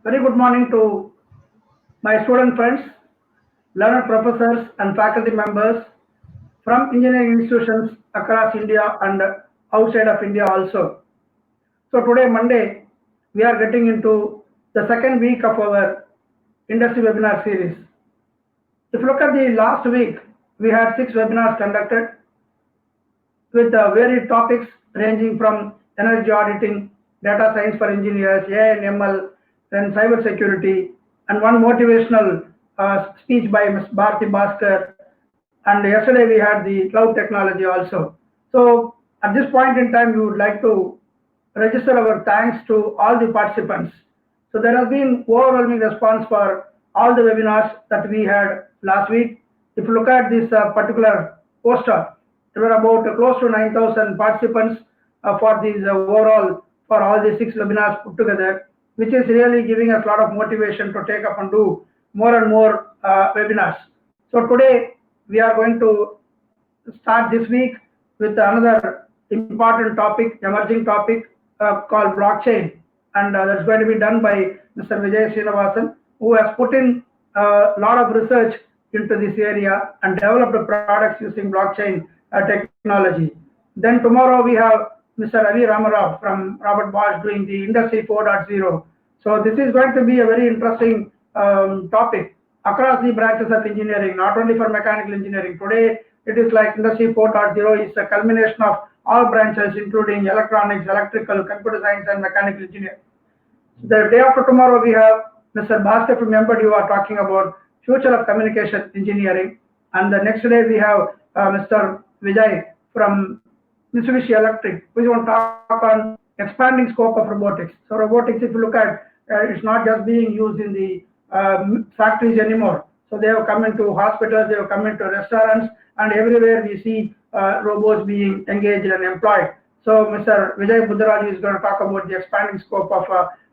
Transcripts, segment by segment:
Very good morning to my student friends, learned professors and faculty members from engineering institutions across India and outside of India also. So today Monday, we are getting into the second week of our industry webinar series. If you look at the last week, we had 6 webinars conducted with varied topics ranging from energy auditing, data science for engineers, AI and ML, then cyber security, and one motivational speech by Ms. Bharti Bhaskar. And yesterday we had the cloud technology also. So at this point in time, we would like to register our thanks to all the participants. So there has been overwhelming response for all the webinars that we had last week. If you look at this particular poster, there were about close to 9,000 participants for these overall for all the 6 webinars put together, which is really giving us a lot of motivation to take up and do more and more webinars. So today we are going to start this week with another important topic, emerging topic called blockchain, and that's going to be done by Mr. Vijay Srinivasan, who has put in a lot of research into this area and developed products using blockchain technology. Then tomorrow we have Mr. Ravi Ramarao from Robert Bosch doing the Industry 4.0. So this is going to be a very interesting topic across the branches of engineering, not only for mechanical engineering. Today, it is like Industry 4.0 is a culmination of all branches, including electronics, electrical, computer science, and mechanical engineering. The day after tomorrow, we have Mr. Bhaskar from MBU are talking about future of communication engineering. And the next day, we have Mr. Vijay from Mitsubishi Electric, which will talk on expanding scope of robotics. So robotics, if you look at, it's not just being used in the factories anymore. So they have come into hospitals, they have come into restaurants, and everywhere we see robots being engaged and employed. So Mr. Vijay Buddharaj is going to talk about the expanding scope of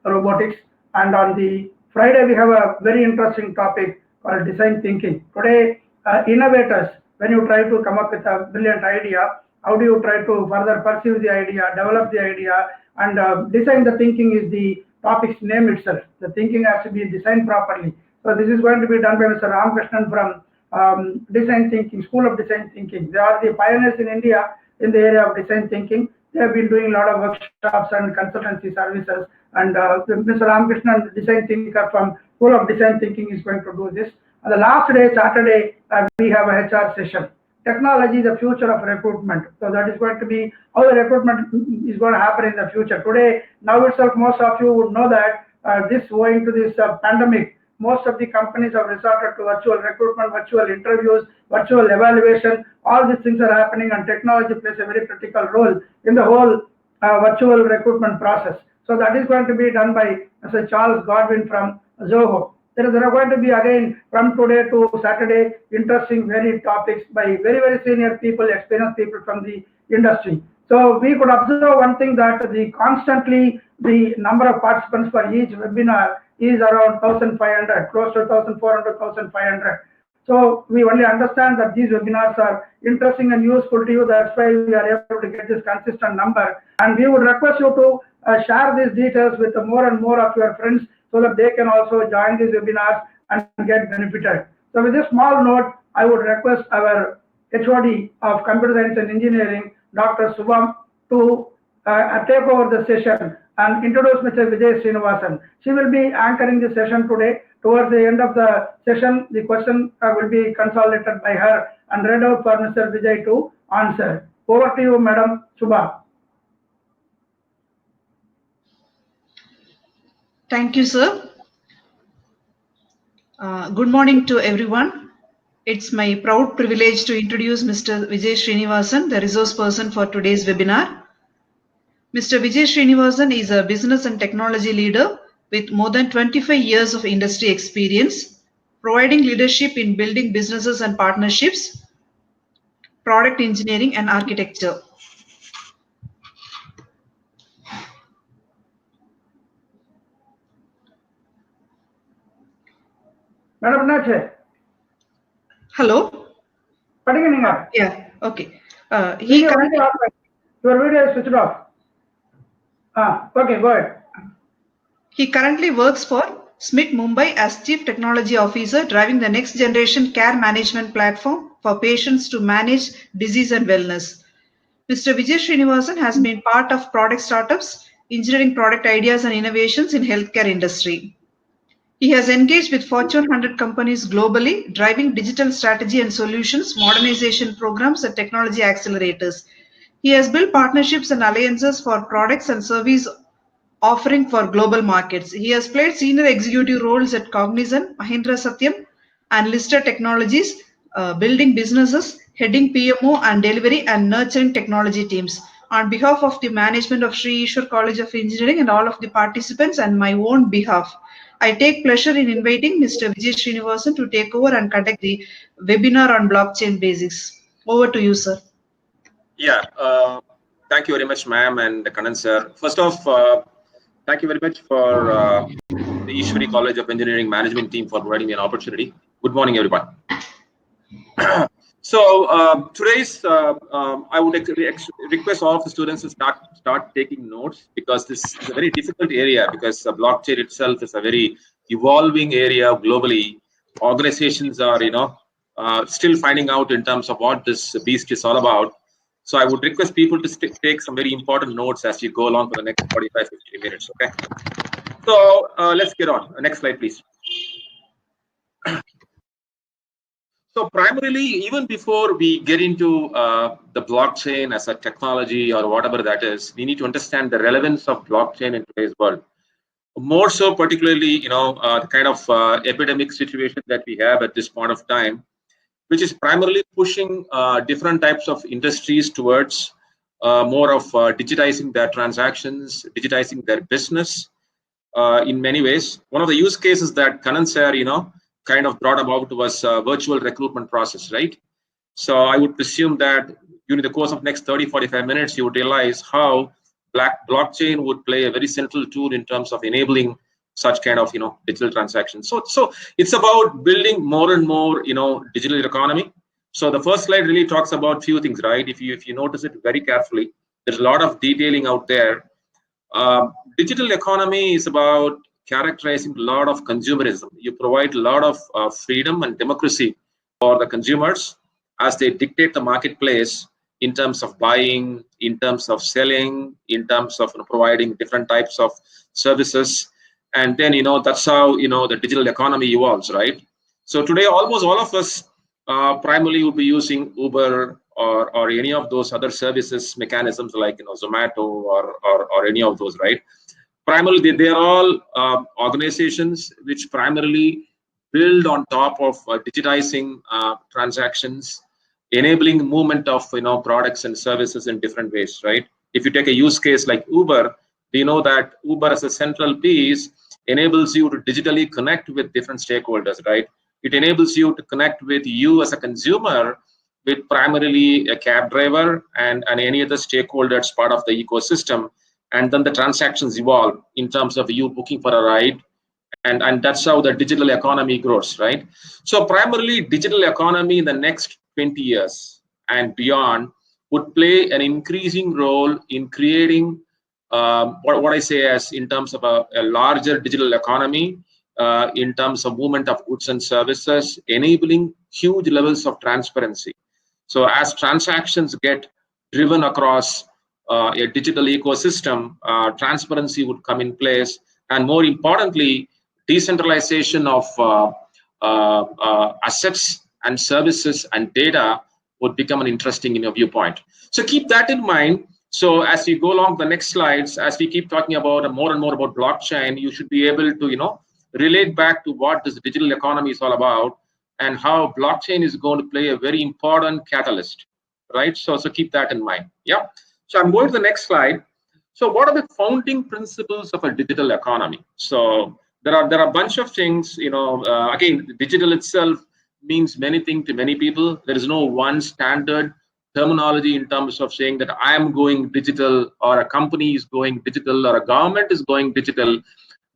robotics. And on the Friday, we have a very interesting topic called design thinking. Today, innovators, when you try to come up with a brilliant idea, how do you try to further pursue the idea, develop the idea, and design the thinking is the topic's name itself. The thinking has to be designed properly. So this is going to be done by Mr. Ramakrishnan from Design Thinking, School of Design Thinking. They are the pioneers in India in the area of design thinking. They have been doing a lot of workshops and consultancy services. And Mr. Ramakrishnan, design thinker from School of Design Thinking, is going to do this. And the last day, Saturday, we have a HR session. Technology is the future of recruitment. So that is going to be how the recruitment is going to happen in the future. Today, now itself, most of you would know that this owing to this pandemic, most of the companies have resorted to virtual recruitment, virtual interviews, virtual evaluation. All these things are happening, and technology plays a very critical role in the whole virtual recruitment process. So that is going to be done by Mr. Charles Godwin from Zoho. There are going to be again from today to Saturday interesting varied topics by very, very senior people, experienced people from the industry. So we could observe one thing, that the number of participants for each webinar is around 1,500, close to 1,400, 1,500. So we only understand that these webinars are interesting and useful to you. That's why we are able to get this consistent number. And we would request you to share these details with more and more of your friends, so that they can also join these webinars and get benefited. So with this small note, I would request our HOD of Computer Science and Engineering, Dr. Subham, to take over the session and introduce Mr. Vijay Srinivasan. She will be anchoring the session today. Towards the end of the session, the question will be consolidated by her and read out for Mr. Vijay to answer. Over to you, Madam Subha. Thank you, sir. Good morning to everyone. It's my proud privilege to introduce Mr. Vijay Srinivasan, the resource person for today's webinar. Mr. Vijay Srinivasan is a business and technology leader with more than 25 years of industry experience, providing leadership in building businesses and partnerships, product engineering, and architecture. Madam Nache. Hello? Yeah, okay. Your video is switched off. Okay, go ahead. He currently works for SMIT Mumbai as Chief Technology Officer, driving the next generation care management platform for patients to manage disease and wellness. Mr. Vijay Srinivasan has been part of product startups, engineering product ideas and innovations in healthcare industry. He has engaged with Fortune 100 companies globally, driving digital strategy and solutions, modernization programs, and technology accelerators. He has built partnerships and alliances for products and service offering for global markets. He has played senior executive roles at Cognizant, Mahindra Satyam, and Lister Technologies, building businesses, heading PMO and delivery, and nurturing technology teams. On behalf of the management of Sri Ishwar College of Engineering and all of the participants and my own behalf, I take pleasure in inviting Mr. Vijay Srinivasan to take over and conduct the webinar on blockchain basics. Over to you, sir. Yeah, thank you very much, ma'am and Kannan sir. First off, thank you very much for the Ishwari College of Engineering Management team for providing me an opportunity. Good morning, everyone. So today's, I would request all of the students to start taking notes, because this is a very difficult area, because blockchain itself is a very evolving area globally. Organizations are, still finding out in terms of what this beast is all about. So I would request people to take some very important notes as you go along for the next 45-50 minutes. Okay. So let's get on. Next slide, please. So primarily, even before we get into the blockchain as a technology or whatever that is, we need to understand the relevance of blockchain in today's world. More so, particularly, the kind of epidemic situation that we have at this point of time, which is primarily pushing different types of industries towards more of digitizing their transactions, digitizing their business in many ways. One of the use cases that Kannan sir, kind of brought about was virtual recruitment process, right? So I would presume that during the course of next 30-45 minutes, you would realize how blockchain would play a very central tool in terms of enabling such kind of digital transactions. So it's about building more and more digital economy. So the first slide really talks about few things, right? If you notice it very carefully, there's a lot of detailing out there. Digital economy is about characterizing a lot of consumerism. You provide a lot of freedom and democracy for the consumers as they dictate the marketplace in terms of buying, in terms of selling, in terms of providing different types of services. And then, that's how, the digital economy evolves, right? So today, almost all of us primarily will be using Uber or any of those other services mechanisms like, Zomato or any of those, right? Primarily, they are all organizations which primarily build on top of digitizing transactions, enabling movement of products and services in different ways, right? If you take a use case like Uber, we know that Uber as a central piece enables you to digitally connect with different stakeholders, right? It enables you to connect with you as a consumer with primarily a cab driver and any other stakeholder as part of the ecosystem. And then the transactions evolve in terms of you booking for a ride. And that's how the digital economy grows, right? So primarily, digital economy in the next 20 years and beyond would play an increasing role in creating what I say as in terms of a larger digital economy, in terms of movement of goods and services, enabling huge levels of transparency. So as transactions get driven across a digital ecosystem, transparency would come in place, and more importantly, decentralization of assets and services and data would become an interesting viewpoint. So keep that in mind. So as we go along the next slides, as we keep talking about more and more about blockchain, you should be able to relate back to what this digital economy is all about and how blockchain is going to play a very important catalyst, right? So keep that in mind. Yeah. So I'm going to the next slide. So what are the founding principles of a digital economy? So there are a bunch of things. Again, digital itself means many things to many people. There is no one standard terminology in terms of saying that I am going digital, or a company is going digital, or a government is going digital.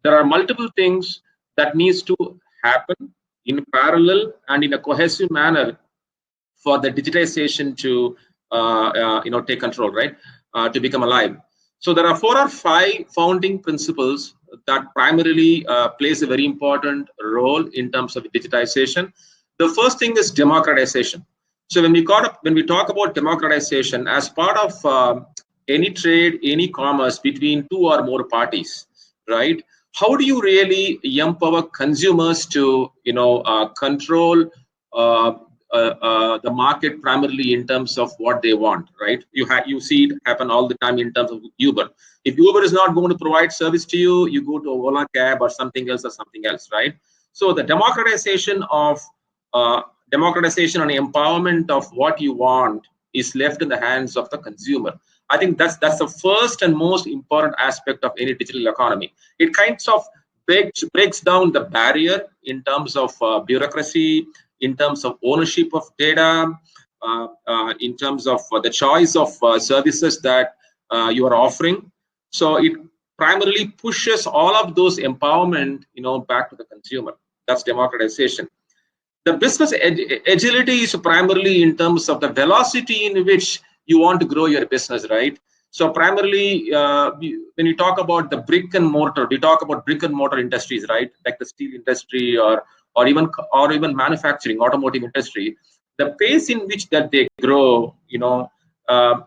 There are multiple things that needs to happen in parallel and in a cohesive manner for the digitization to take control, right? To become alive. So there are 4 or 5 founding principles that primarily plays a very important role in terms of digitization. The first thing is democratization. So when we talk about democratization as part of any trade, any commerce between two or more parties, right? How do you really empower consumers to control the market primarily in terms of what they want, right? You see it happen all the time in terms of Uber. If Uber is not going to provide service to you, you go to Ola cab or something else, right? So the democratization and empowerment of what you want is left in the hands of the consumer. I think that's the first and most important aspect of any digital economy. It kinds of breaks down the barrier in terms of bureaucracy, in terms of ownership of data, in terms of the choice of services that you are offering. So it primarily pushes all of those empowerment, back to the consumer. That's democratization. The business agility is primarily in terms of the velocity in which you want to grow your business, right? So primarily, when you talk about the brick and mortar, we talk about brick and mortar industries, right? Like the steel industry or even manufacturing, automotive industry. The pace in which that they grow,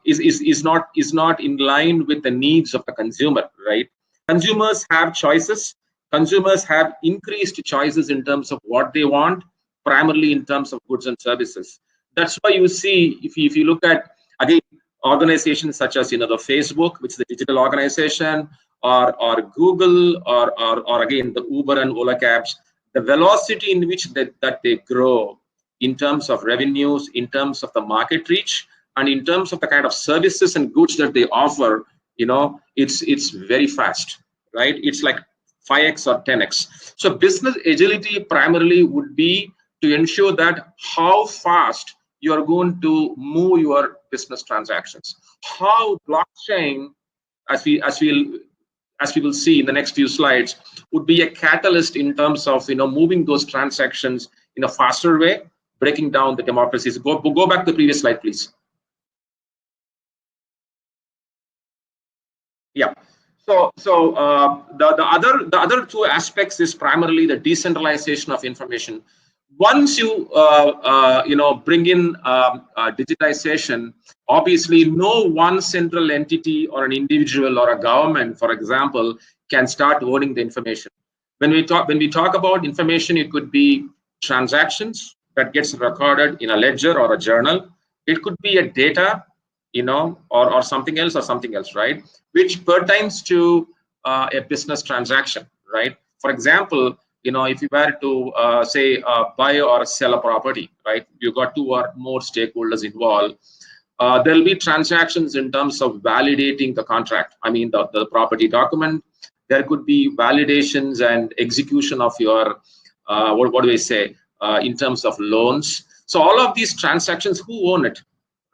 is not in line with the needs of the consumer, right? Consumers have choices. Consumers have increased choices in terms of what they want, primarily in terms of goods and services. That's why you see, if you look at, again, organizations such as the Facebook, which is a digital organization, or Google, or again the Uber and Ola cabs, the velocity in which that they grow in terms of revenues, in terms of the market reach, and in terms of the kind of services and goods that they offer, it's very fast, right? It's like 5x or 10x. So business agility primarily would be to ensure that how fast you are going to move your business transactions. How blockchain, as we will see in the next few slides, would be a catalyst in terms of moving those transactions in a faster way, breaking down the democracies. Go back to the previous slide, please. Yeah. So the other two aspects is primarily the decentralization of information. Once you bring in digitization, obviously no one central entity or an individual or a government, for example, can start owning the information. When we talk about information, it could be transactions that gets recorded in a ledger or a journal. It could be a data, or something else, right? Which pertains to a business transaction, right? For example, if you were to say buy or sell a property, right? You got two or more stakeholders involved. There'll be transactions in terms of validating the contract. I mean, the property document. There could be validations and execution of your what do I say in terms of loans. So all of these transactions, who own it,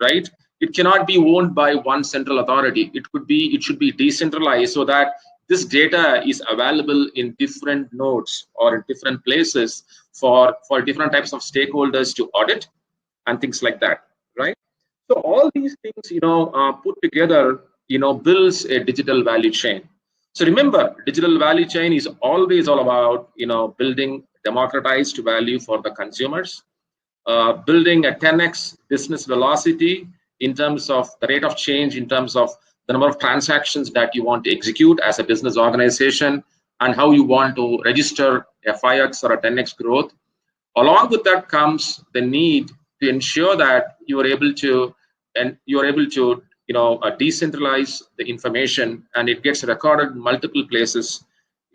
right? It cannot be owned by one central authority. It should be decentralized so that this data is available in different nodes or in different places for different types of stakeholders to audit and things like that, right? So all these things, put together, builds a digital value chain. So remember, digital value chain is always all about, building democratized value for the consumers, building a 10x business velocity in terms of the rate of change, in terms of the number of transactions that you want to execute as a business organization, and how you want to register a 5x or a 10x growth. Along with that comes the need to ensure that you are able to decentralize the information, and it gets recorded in multiple places,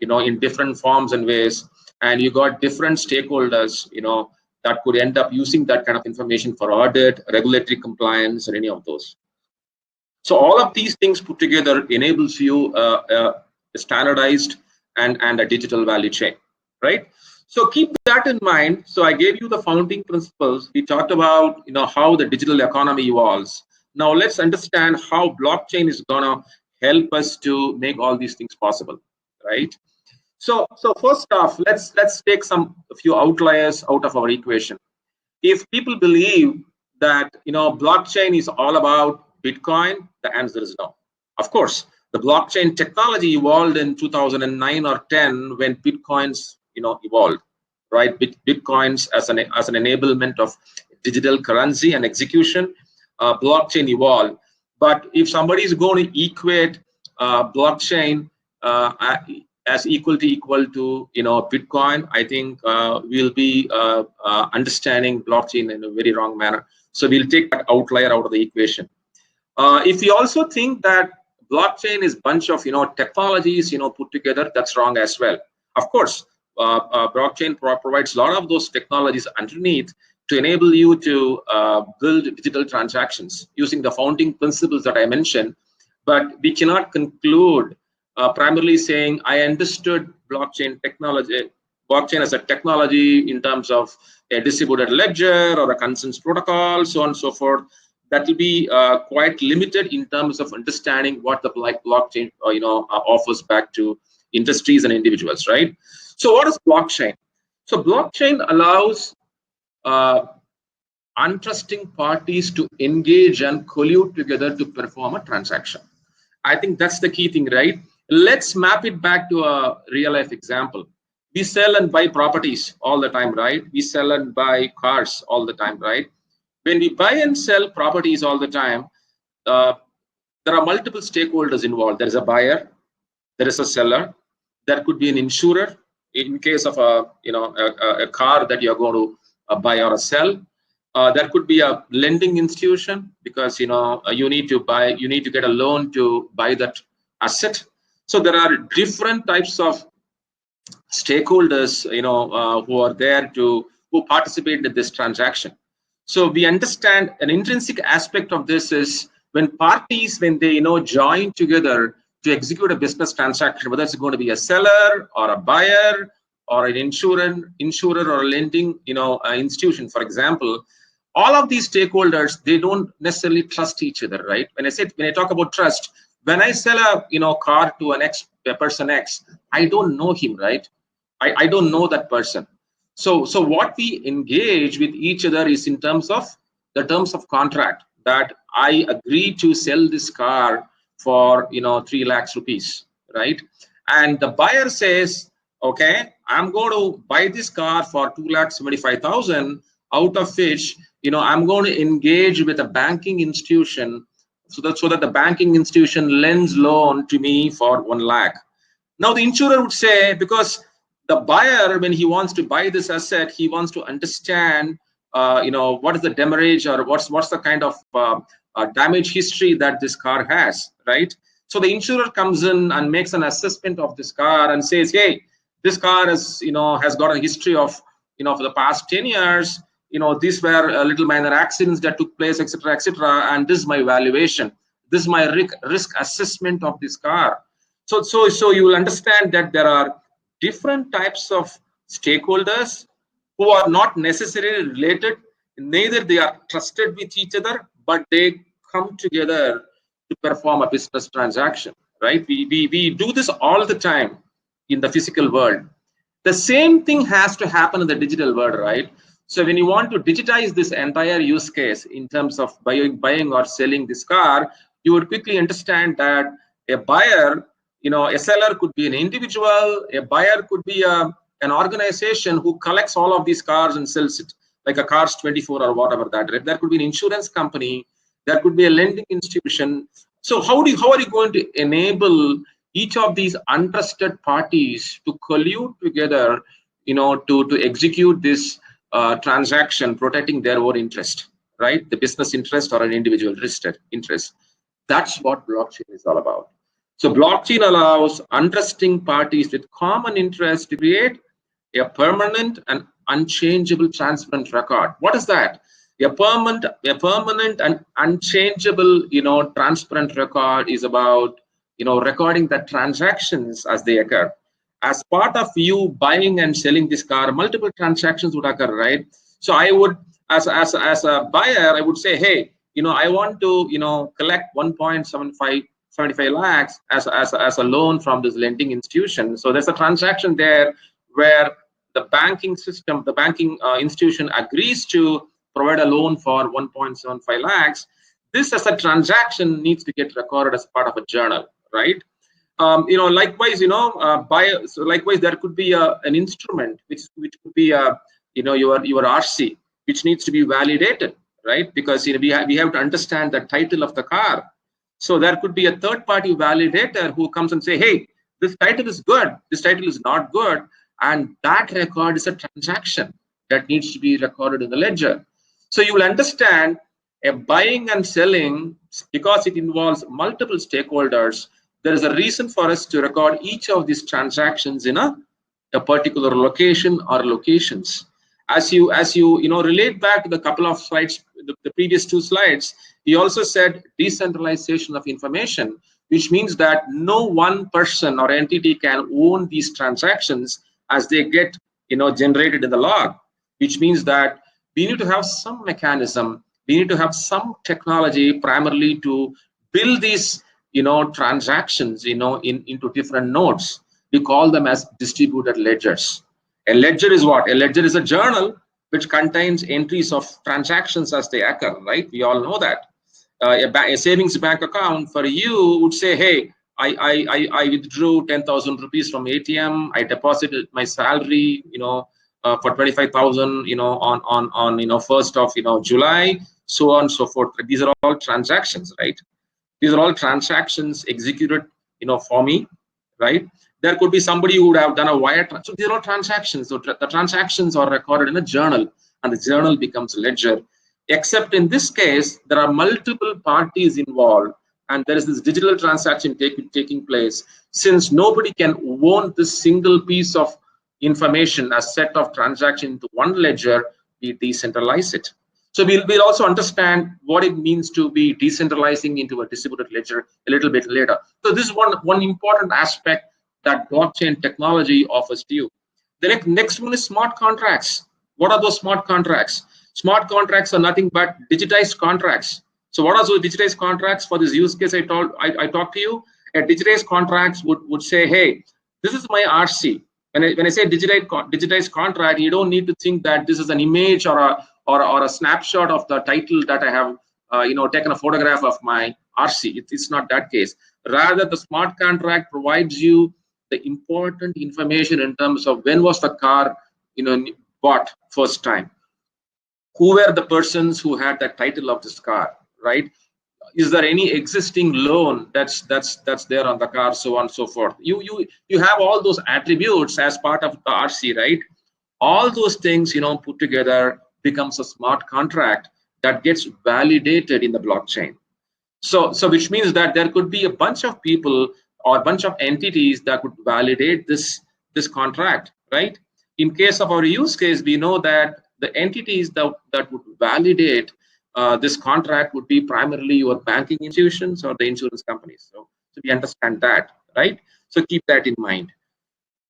in different forms and ways, and you got different stakeholders, that could end up using that kind of information for audit, regulatory compliance, or any of those. So all of these things put together enables you a standardized and a digital value chain, right? So keep that in mind. So I gave you the founding principles. We talked about how the digital economy evolves. Now let's understand how blockchain is gonna help us to make all these things possible, right? So first off, let's take a few outliers out of our equation. If people believe that blockchain is all about Bitcoin, the answer is no. Of course, The blockchain technology evolved in 2009 or 10 when Bitcoins, evolved, right? Bitcoins as an enablement of digital currency and execution, blockchain evolved. But if somebody is going to equate blockchain as equal to Bitcoin, I think we'll be understanding blockchain in a very wrong manner. So we'll take that outlier out of the equation. If we also think that blockchain is a bunch of technologies put together, that's wrong as well. Of course, blockchain provides a lot of those technologies underneath to enable you to build digital transactions using the founding principles that I mentioned. But we cannot conclude primarily saying I understood blockchain as a technology in terms of a distributed ledger or a consensus protocol, so on and so forth. That will be quite limited in terms of understanding what the blockchain offers back to industries and individuals, right? So what is blockchain? So blockchain allows untrusting parties to engage and collude together to perform a transaction. I think that's the key thing, right? Let's map it back to a real life example. We sell and buy properties all the time, right? We sell and buy cars all the time, right? When we buy and sell properties all the time, there are multiple stakeholders involved. There is a buyer, there is a seller, there could be an insurer in case of a car that you're going to buy or sell. There could be a lending institution because you need to get a loan to buy that asset. So there are different types of stakeholders who are there who participate in this transaction. So we understand an intrinsic aspect of this is when they join together to execute a business transaction, whether it's going to be a seller or a buyer or an insurer or a lending institution, for example, all of these stakeholders, they don't necessarily trust each other, right? When I talk about trust, when I sell a car to a person X, I don't know him, right? I don't know that person. So what we engage with each other is in terms of the terms of contract, that I agree to sell this car for 3 lakhs rupees, right? And the buyer says, okay, I'm going to buy this car for 2,75,000, out of which I'm going to engage with a banking institution so that the banking institution lends loan to me for 1 lakh. Now the insurer would say, because the buyer, when he wants to buy this asset, he wants to understand what is the demurrage or what's the kind of damage history that this car has, right? So the insurer comes in and makes an assessment of this car and says, hey, this car has got a history of for the past 10 years, these were little minor accidents that took place, etc., and this is my valuation, this is my risk assessment of this car. So you will understand that there are different types of stakeholders who are not necessarily related, neither they are trusted with each other, but they come together to perform a business transaction, right? We do this all the time in the physical world. The same thing has to happen in the digital world, right? So when you want to digitize this entire use case in terms of buying or selling this car, you would quickly understand that a buyer, a seller could be an individual, a buyer could be an organization who collects all of these cars and sells it, like a Cars24 or whatever that. There could be an insurance company, there could be a lending institution. So how are you going to enable each of these untrusted parties to collude together, to execute this transaction, protecting their own interest, right? The business interest or an individual interest. That's what blockchain is all about. So blockchain allows untrusting parties with common interest to create a permanent and unchangeable transparent record. What is that? A permanent and unchangeable, transparent record is about, recording the transactions as they occur. As part of you buying and selling this car, multiple transactions would occur, right? So I would, as a buyer, I would say, hey, I want to, collect 1.75 lakhs as a loan from this lending institution. So there's a transaction there where the banking system, the banking institution agrees to provide a loan for 1.75 lakhs. This as a transaction needs to get recorded as part of a journal, right? Likewise, likewise, there could be an instrument which could be your RC, which needs to be validated, right? Because we have to understand the title of the car. So there could be a third-party validator who comes and say, hey, this title is good, this title is not good, and that record is a transaction that needs to be recorded in the ledger. So you will understand a buying and selling, because it involves multiple stakeholders, there is a reason for us to record each of these transactions in a particular location or locations. As you relate back to the couple of slides, the previous two slides, he also said decentralization of information, which means that no one person or entity can own these transactions as they get generated in the log, which means that we need to have some mechanism, we need to have some technology primarily to build these transactions into different nodes. We call them as distributed ledgers. A ledger is what? A ledger is a journal which contains entries of transactions as they occur, right? We all know that. A savings bank account for you would say, hey, I withdrew 10,000 rupees from ATM, I deposited my salary for 25,000 on 1st of July, so on and so forth. These are all transactions, right? These are all transactions executed for me, right? There could be somebody who would have done a wire transfer. So these are all transactions. So the transactions are recorded in a journal, and the journal becomes a ledger. Except in this case, there are multiple parties involved, and there is this digital transaction taking place. Since nobody can own this single piece of information as set of transactions into one ledger, we decentralize it. So we'll also understand what it means to be decentralizing into a distributed ledger a little bit later. So this is one important aspect that blockchain technology offers to you. The next one is smart contracts. What are those smart contracts? Smart contracts are nothing but digitized contracts. So what are those digitized contracts? For this use case I talked to you, a digitized contracts would say, hey, this is my RC. When I say digitized contract, you don't need to think that this is an image or a snapshot of the title that I have taken a photograph of my RC. It's not that case. Rather, the smart contract provides you the important information in terms of when was the car bought first time, who were the persons who had the title of this car, right? Is there any existing loan that's there on the car, so on and so forth. You have all those attributes as part of the RC, right? All those things put together becomes a smart contract that gets validated in the blockchain. So which means that there could be a bunch of people or a bunch of entities that would validate this contract, right? In case of our use case, we know that the entities that would validate this contract would be primarily your banking institutions or the insurance companies. So we understand that, right? So keep that in mind.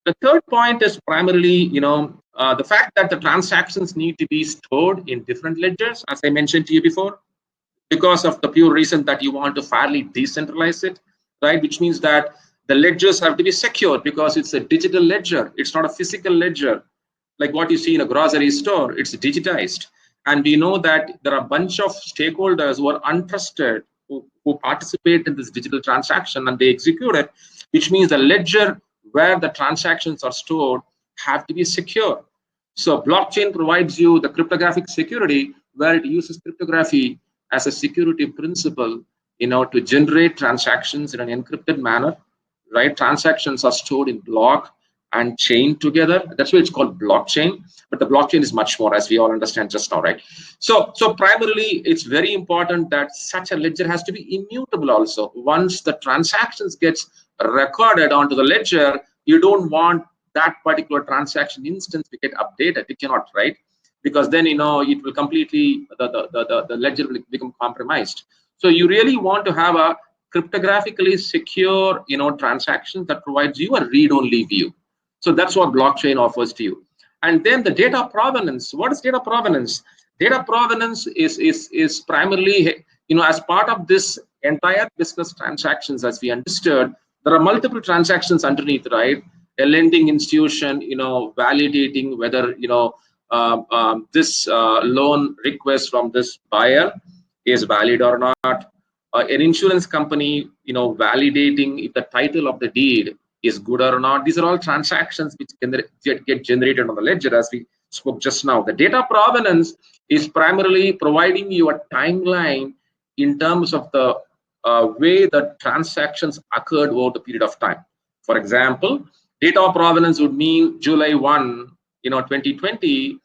The third point is primarily, the fact that the transactions need to be stored in different ledgers, as I mentioned to you before, because of the pure reason that you want to fairly decentralize it, right? Which means that the ledgers have to be secure because it's a digital ledger. It's not a physical ledger. Like what you see in a grocery store, it's digitized. And we know that there are a bunch of stakeholders who are untrusted, who participate in this digital transaction and they execute it, which means the ledger where the transactions are stored have to be secure. So blockchain provides you the cryptographic security where it uses cryptography as a security principle, to generate transactions in an encrypted manner, right? Transactions are stored in block and chain together. That's why it's called blockchain. But the blockchain is much more, as we all understand just now, right? So primarily, it's very important that such a ledger has to be immutable also. Once the transactions gets recorded onto the ledger, you don't want that particular transaction instance to get updated. It cannot, right? Because then, it will completely, the ledger will become compromised. So you really want to have a cryptographically secure, transaction that provides you a read-only view. So that's what blockchain offers to you. And then the data provenance. What is data provenance? Data provenance is primarily, as part of this entire business transactions, as we understood, there are multiple transactions underneath, right? A lending institution, validating whether, this loan request from this buyer is valid or not. an insurance company, validating if the title of the deed is good or not. These are all transactions which get generated on the ledger, as we spoke just now. The data provenance is primarily providing you a timeline in terms of the way the transactions occurred over the period of time. For example, data provenance would mean July 1, 2020,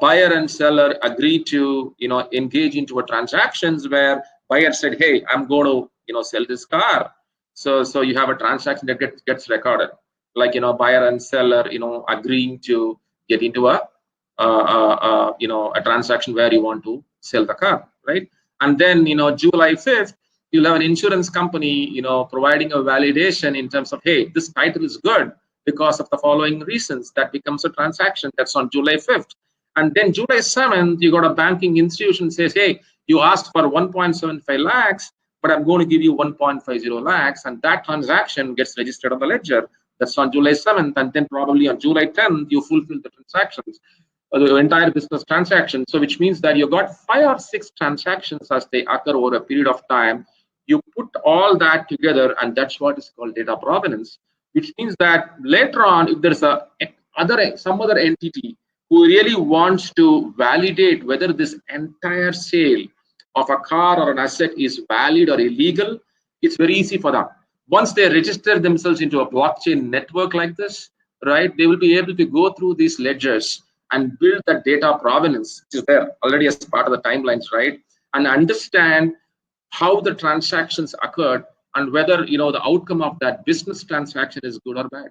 buyer and seller agreed to, engage into a transactions where buyer said, hey, I'm going to, sell this car. So you have a transaction that gets recorded, like, buyer and seller, agreeing to get into a transaction where you want to sell the car, right? And then, July 5th, you'll have an insurance company, providing a validation in terms of, hey, this title is good because of the following reasons. That becomes a transaction. That's on July 5th. And then July 7th, you got a banking institution says, hey, you asked for 1.75 lakhs, but I'm going to give you 1.50 lakhs. And that transaction gets registered on the ledger. That's on July 7th. And then probably on July 10th, you fulfill the transactions, the entire business transaction. So which means that you got 5 or 6 transactions as they occur over a period of time. You put all that together, and that's what is called data provenance, which means that later on, if there's some other entity who really wants to validate whether this entire sale of a car or an asset is valid or illegal, it's very easy for them. Once they register themselves into a blockchain network like this, right, they will be able to go through these ledgers and build that data provenance, which is there already as part of the timelines, right, and understand how the transactions occurred and whether, the outcome of that business transaction is good or bad,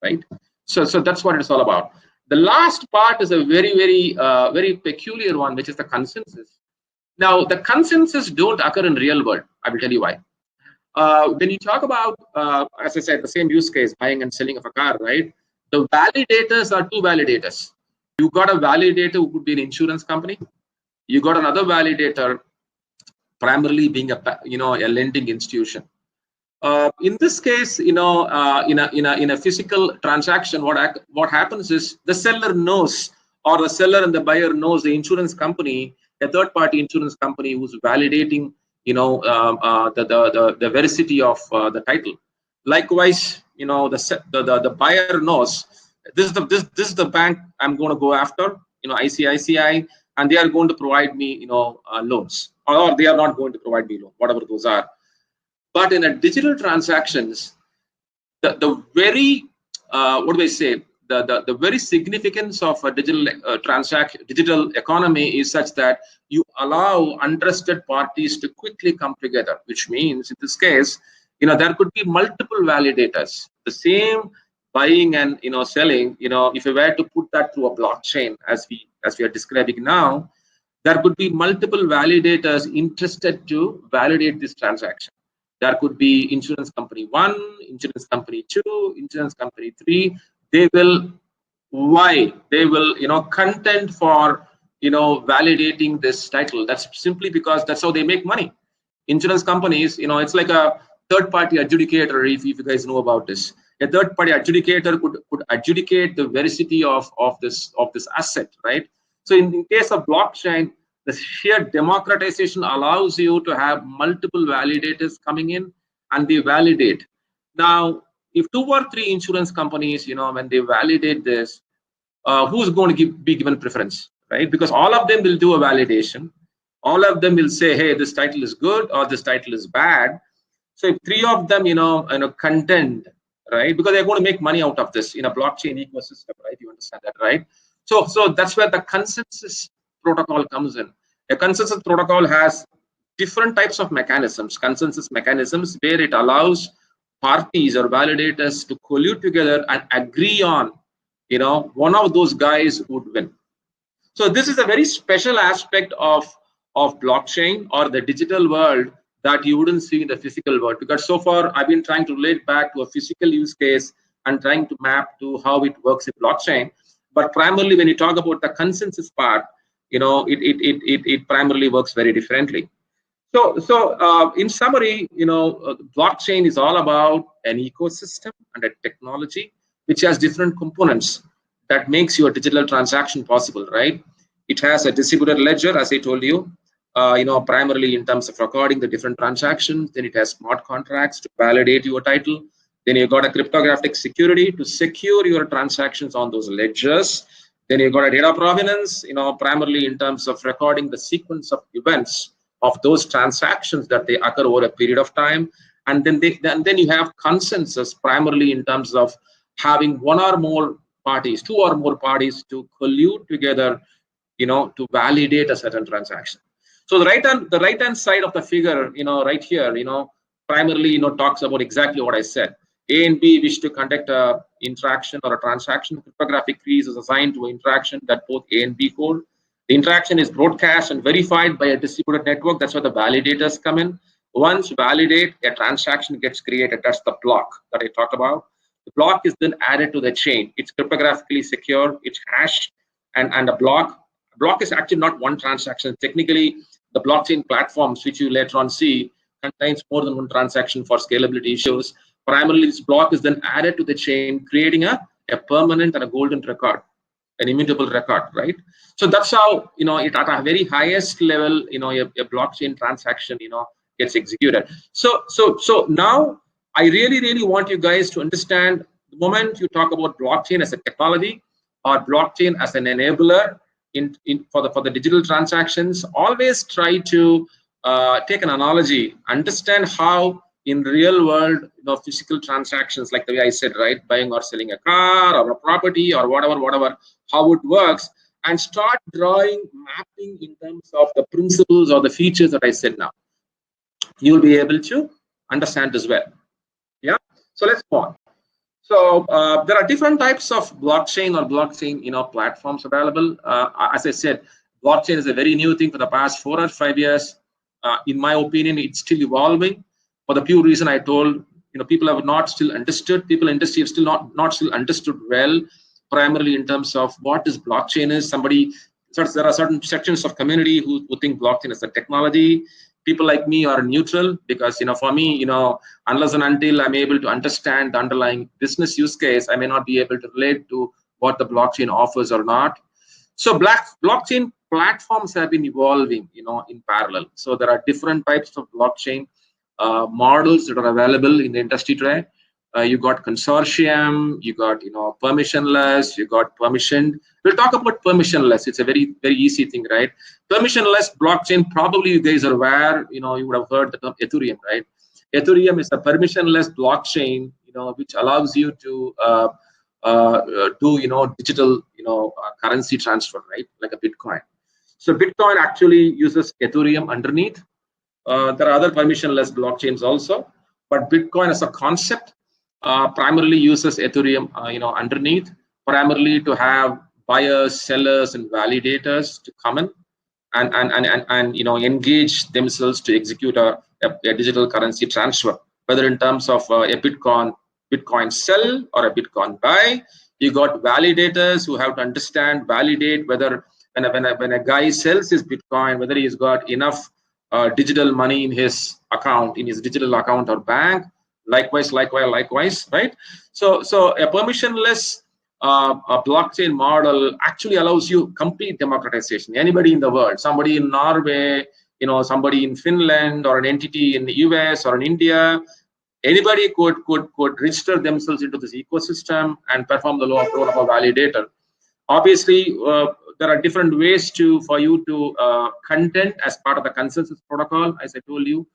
right? So that's what it's all about. The last part is a very, very, very peculiar one, which is the consensus. Now, the consensus don't occur in real world. I will tell you why. When you talk about, as I said, the same use case, buying and selling of a car, right? The validators are 2 validators. You got a validator who could be an insurance company. You got another validator, primarily being a lending institution. In this case, in a physical transaction, what happens is the seller knows, or the seller and the buyer knows the insurance company, a third-party insurance company who's validating, the veracity of the title. Likewise, the buyer knows this is the bank I'm going to go after, ICICI, and they are going to provide me, loans, or they are not going to provide me loans, whatever those are. But in a digital transactions, the very the very significance of a digital economy is such that you allow interested parties to quickly come together, which means in this case, there could be multiple validators. The same buying and selling, if you were to put that through a blockchain, as we are describing now, there could be multiple validators interested to validate this transaction. There could be insurance company 1, insurance company 2, insurance company 3. They will contend for validating this title. That's simply because that's how they make money. Insurance companies, it's like a third-party adjudicator. If you guys know about this, a third-party adjudicator could adjudicate the veracity of this asset, right? So in case of blockchain, the sheer democratization allows you to have multiple validators coming in, and they validate. Now, if 2 or 3 insurance companies, when they validate this, who's going to be given preference, right? Because all of them will do a validation. All of them will say, hey, this title is good or this title is bad. So if 3 of them, contend, right? Because they're going to make money out of this in a blockchain ecosystem, right? You understand that, right? So that's where the consensus protocol comes in. A consensus protocol has different types of mechanisms, consensus mechanisms, where it allows parties or validators to collude together and agree on, one of those guys would win. So this is a very special aspect of blockchain or the digital world that you wouldn't see in the physical world, because so far I've been trying to relate back to a physical use case and trying to map to how it works in blockchain. But primarily, when you talk about the consensus part, it primarily works very differently. So in summary, blockchain is all about an ecosystem and a technology which has different components that makes your digital transaction possible, right? It has a distributed ledger, as I told you. primarily in terms of recording the different transactions. Then it has smart contracts to validate your title. Then you got a cryptographic security to secure your transactions on those ledgers. Then you got a data provenance, primarily in terms of recording the sequence of events of those transactions that they occur over a period of time. And then you have consensus, primarily in terms of having one or more parties, two or more parties to collude together, to validate a certain transaction. So the right hand side of the figure, right here, primarily, talks about exactly what I said. A and B wish to conduct a interaction or a transaction. Cryptographic keys is assigned to an interaction that both A and B hold. The interaction is broadcast and verified by a distributed network. That's where the validators come in. Once you validate, a transaction gets created. That's the block that I talked about. The block is then added to the chain. It's cryptographically secure. It's hashed, and a block is actually not one transaction. Technically, the blockchain platforms, which you later on see, contains more than one transaction for scalability issues. Primarily, this block is then added to the chain, creating a permanent and a golden record, an immutable record, right? So that's how, it at a very highest level, a blockchain transaction, gets executed. So now I really want you guys to understand, the moment you talk about blockchain as a technology or blockchain as an enabler for the digital transactions, always try to take an analogy, understand how in real world, physical transactions, like the way I said, right, buying or selling a car or a property or whatever, how it works, and start drawing, mapping in terms of the principles or the features that I said now. You'll be able to understand as well. Yeah. So let's go on. So there are different types of blockchain or blockchain, platforms available. As I said, blockchain is a very new thing for the past 4 or 5 years. In my opinion, it's still evolving. For the pure reason I told, people have not still understood. People in industry have still not still understood well, primarily in terms of what is blockchain is. There are certain sections of community who think blockchain is a technology. People like me are neutral because, for me, unless and until I'm able to understand the underlying business use case, I may not be able to relate to what the blockchain offers or not. So blockchain platforms have been evolving, in parallel. So there are different types of blockchain models that are available in the industry today. You got consortium, you got permissionless, you got permissioned. We'll talk about permissionless. It's a very easy thing, right? Permissionless blockchain, probably you guys are aware, you would have heard the term Ethereum, right? Ethereum is a permissionless blockchain, which allows you to do digital currency transfer, right? Like a Bitcoin. So Bitcoin actually uses Ethereum underneath. There are other permissionless blockchains also, but Bitcoin as a concept primarily uses Ethereum, underneath, primarily to have buyers, sellers, and validators to come in and engage themselves to execute a digital currency transfer, whether in terms of a Bitcoin sell or a Bitcoin buy. You got validators who have to validate whether when a guy sells his Bitcoin, whether he's got enough digital money in his account, in his digital account or bank. Likewise, right? So a permissionless a blockchain model actually allows you complete democratization. Anybody in the world, somebody in Norway, somebody in Finland, or an entity in the US or in India, anybody could register themselves into this ecosystem and perform the role of a validator. Obviously, there are different ways for you to content as part of the consensus protocol. As I told you,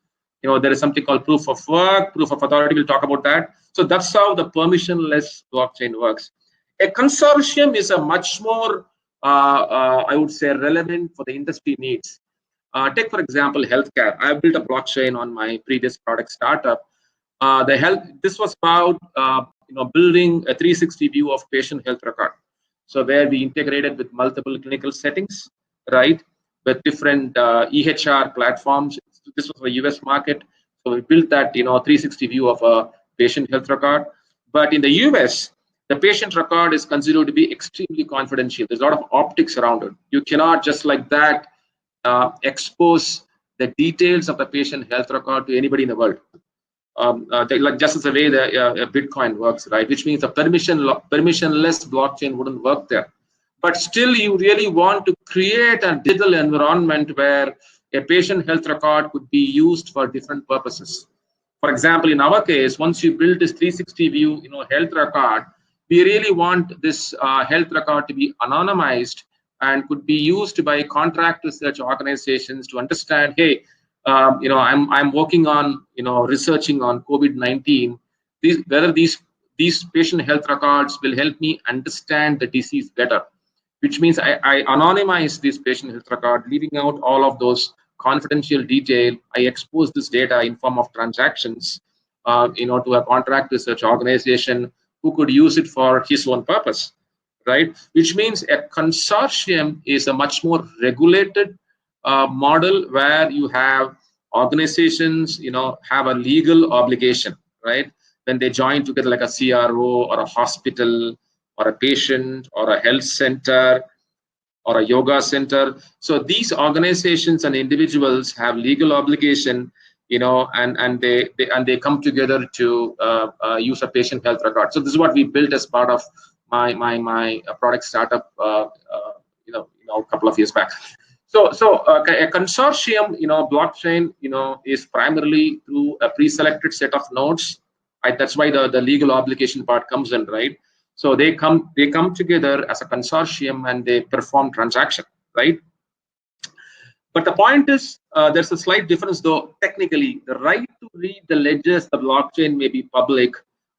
there is something called proof of work, proof of authority. We'll talk about that. So that's how the permissionless blockchain works. A consortium is a much more, I would say, relevant for the industry needs. Take, for example, healthcare. I built a blockchain on my previous product startup. This was about building a 360 view of patient health record. So where we integrated with multiple clinical settings, right, with different EHR platforms. This was for the US market. So we built that 360 view of a patient health record. But in the US, the patient record is considered to be extremely confidential. There's a lot of optics around it. You cannot just like that expose the details of the patient health record to anybody in the world. Just as the way the Bitcoin works, right? Which means a permissionless blockchain wouldn't work there. But still, you really want to create a digital environment where a patient health record could be used for different purposes. For example, in our case, once you build this 360 view, health record, we really want this health record to be anonymized and could be used by contract research organizations to understand, hey, I'm working on, researching on COVID-19. Whether these patient health records will help me understand the disease better, which means I anonymize this patient health record, leaving out all of those confidential detail. I expose this data in form of transactions, to a contract research organization who could use it for his own purpose, right? Which means a consortium is a much more regulated model where you have organizations, have a legal obligation, right? When they join together like a CRO or a hospital or a patient or a health center or a yoga center. So these organizations and individuals have legal obligation, and they come together to use a patient health record. So this is what we built as part of my product startup, a couple of years back. So a consortium, blockchain, is primarily through a pre-selected set of nodes. Right? That's why the legal obligation part comes in, right? So they come together as a consortium and they perform transaction, right? But the point is, there's a slight difference though. Technically, the right to read the ledgers, the blockchain may be public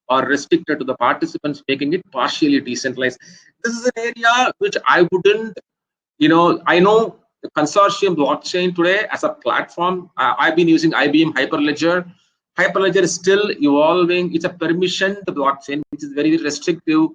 or restricted to the participants, making it partially decentralized. This is an area which I wouldn't, I know the consortium blockchain today as a platform. I've been using IBM Hyperledger. Hyperledger is still evolving. It's a permissioned blockchain, which is very restrictive.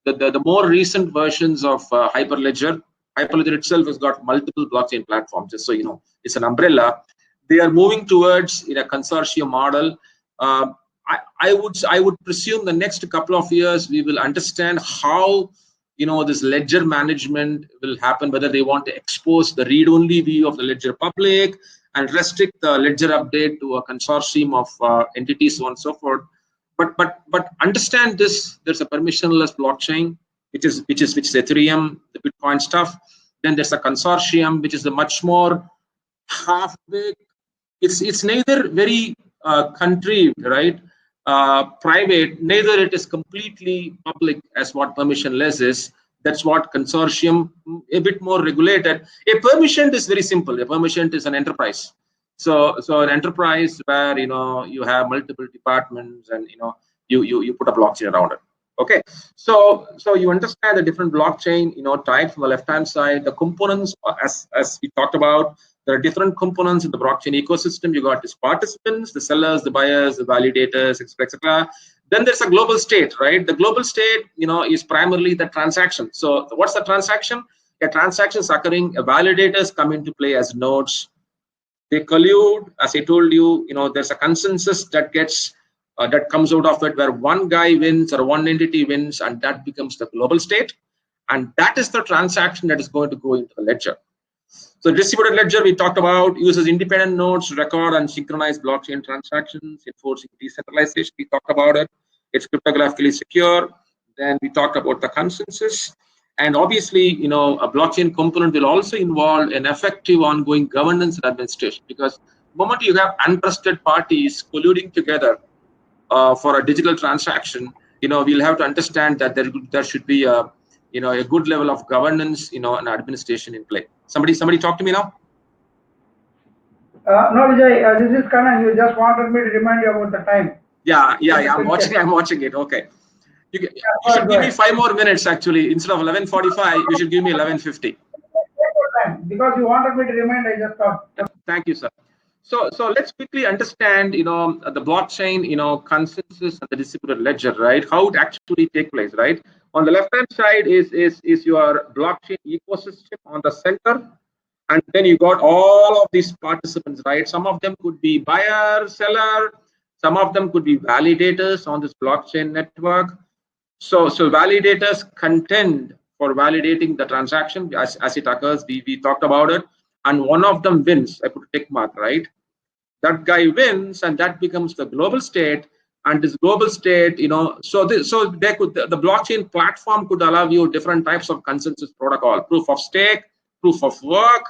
The more recent versions of Hyperledger itself has got multiple blockchain platforms. Just so you know, it's an umbrella. They are moving towards a consortium model. I would presume the next couple of years we will understand how this ledger management will happen. Whether they want to expose the read-only view of the ledger public and restrict the ledger update to a consortium of entities, so on and so forth. But understand this: there's a permissionless blockchain, which is Ethereum, the Bitcoin stuff. Then there's a consortium, which is a much more half-baked. It's neither very contrived, right? Private, neither it is completely public as what permissionless is. That's what consortium, a bit more regulated. A permissioned is very simple. A permissioned is an enterprise. So an enterprise where you have multiple departments and you put a blockchain around it. Okay, so you understand the different blockchain types. On the left hand side, the components, as we talked about, there are different components in the blockchain ecosystem. You got these participants, the sellers, the buyers, the validators, etc. Then there's a global state, right? The global state, is primarily the transaction. So what's the transaction? A transaction is occurring. Validators come into play as nodes. They collude, as I told you. There's a consensus that gets that comes out of it, where one guy wins or one entity wins, and that becomes the global state. And that is the transaction that is going to go into the ledger. So distributed ledger, we talked about, uses independent nodes to record and synchronize blockchain transactions, enforcing decentralization. We talked about it. It's cryptographically secure. Then we talked about the consensus. And obviously, a blockchain component will also involve an effective ongoing governance and administration, because the moment you have untrusted parties colluding together for a digital transaction, we'll have to understand that there should be a good level of governance, and administration in play. Somebody talk to me now. No, Vijay, this is Kanan. You just wanted me to remind you about the time. Yeah. I'm watching it. Okay. You should give me 5 more minutes, actually. Instead of 11:45, you should give me 11:50. Because you wanted me to remind, I just thought. Thank you, sir. So let's quickly understand, the blockchain, consensus and the distributed ledger, right? How it actually take place, right? On the left-hand side is your blockchain ecosystem on the center, and then you got all of these participants, right? Some of them could be buyer, seller, some of them could be validators on this blockchain network. So validators contend for validating the transaction as it occurs. We talked about it, and one of them wins. I put a tick mark, right? That guy wins, and that becomes the global state. And this global state, so the blockchain platform could allow you different types of consensus protocol: proof of stake, proof of work,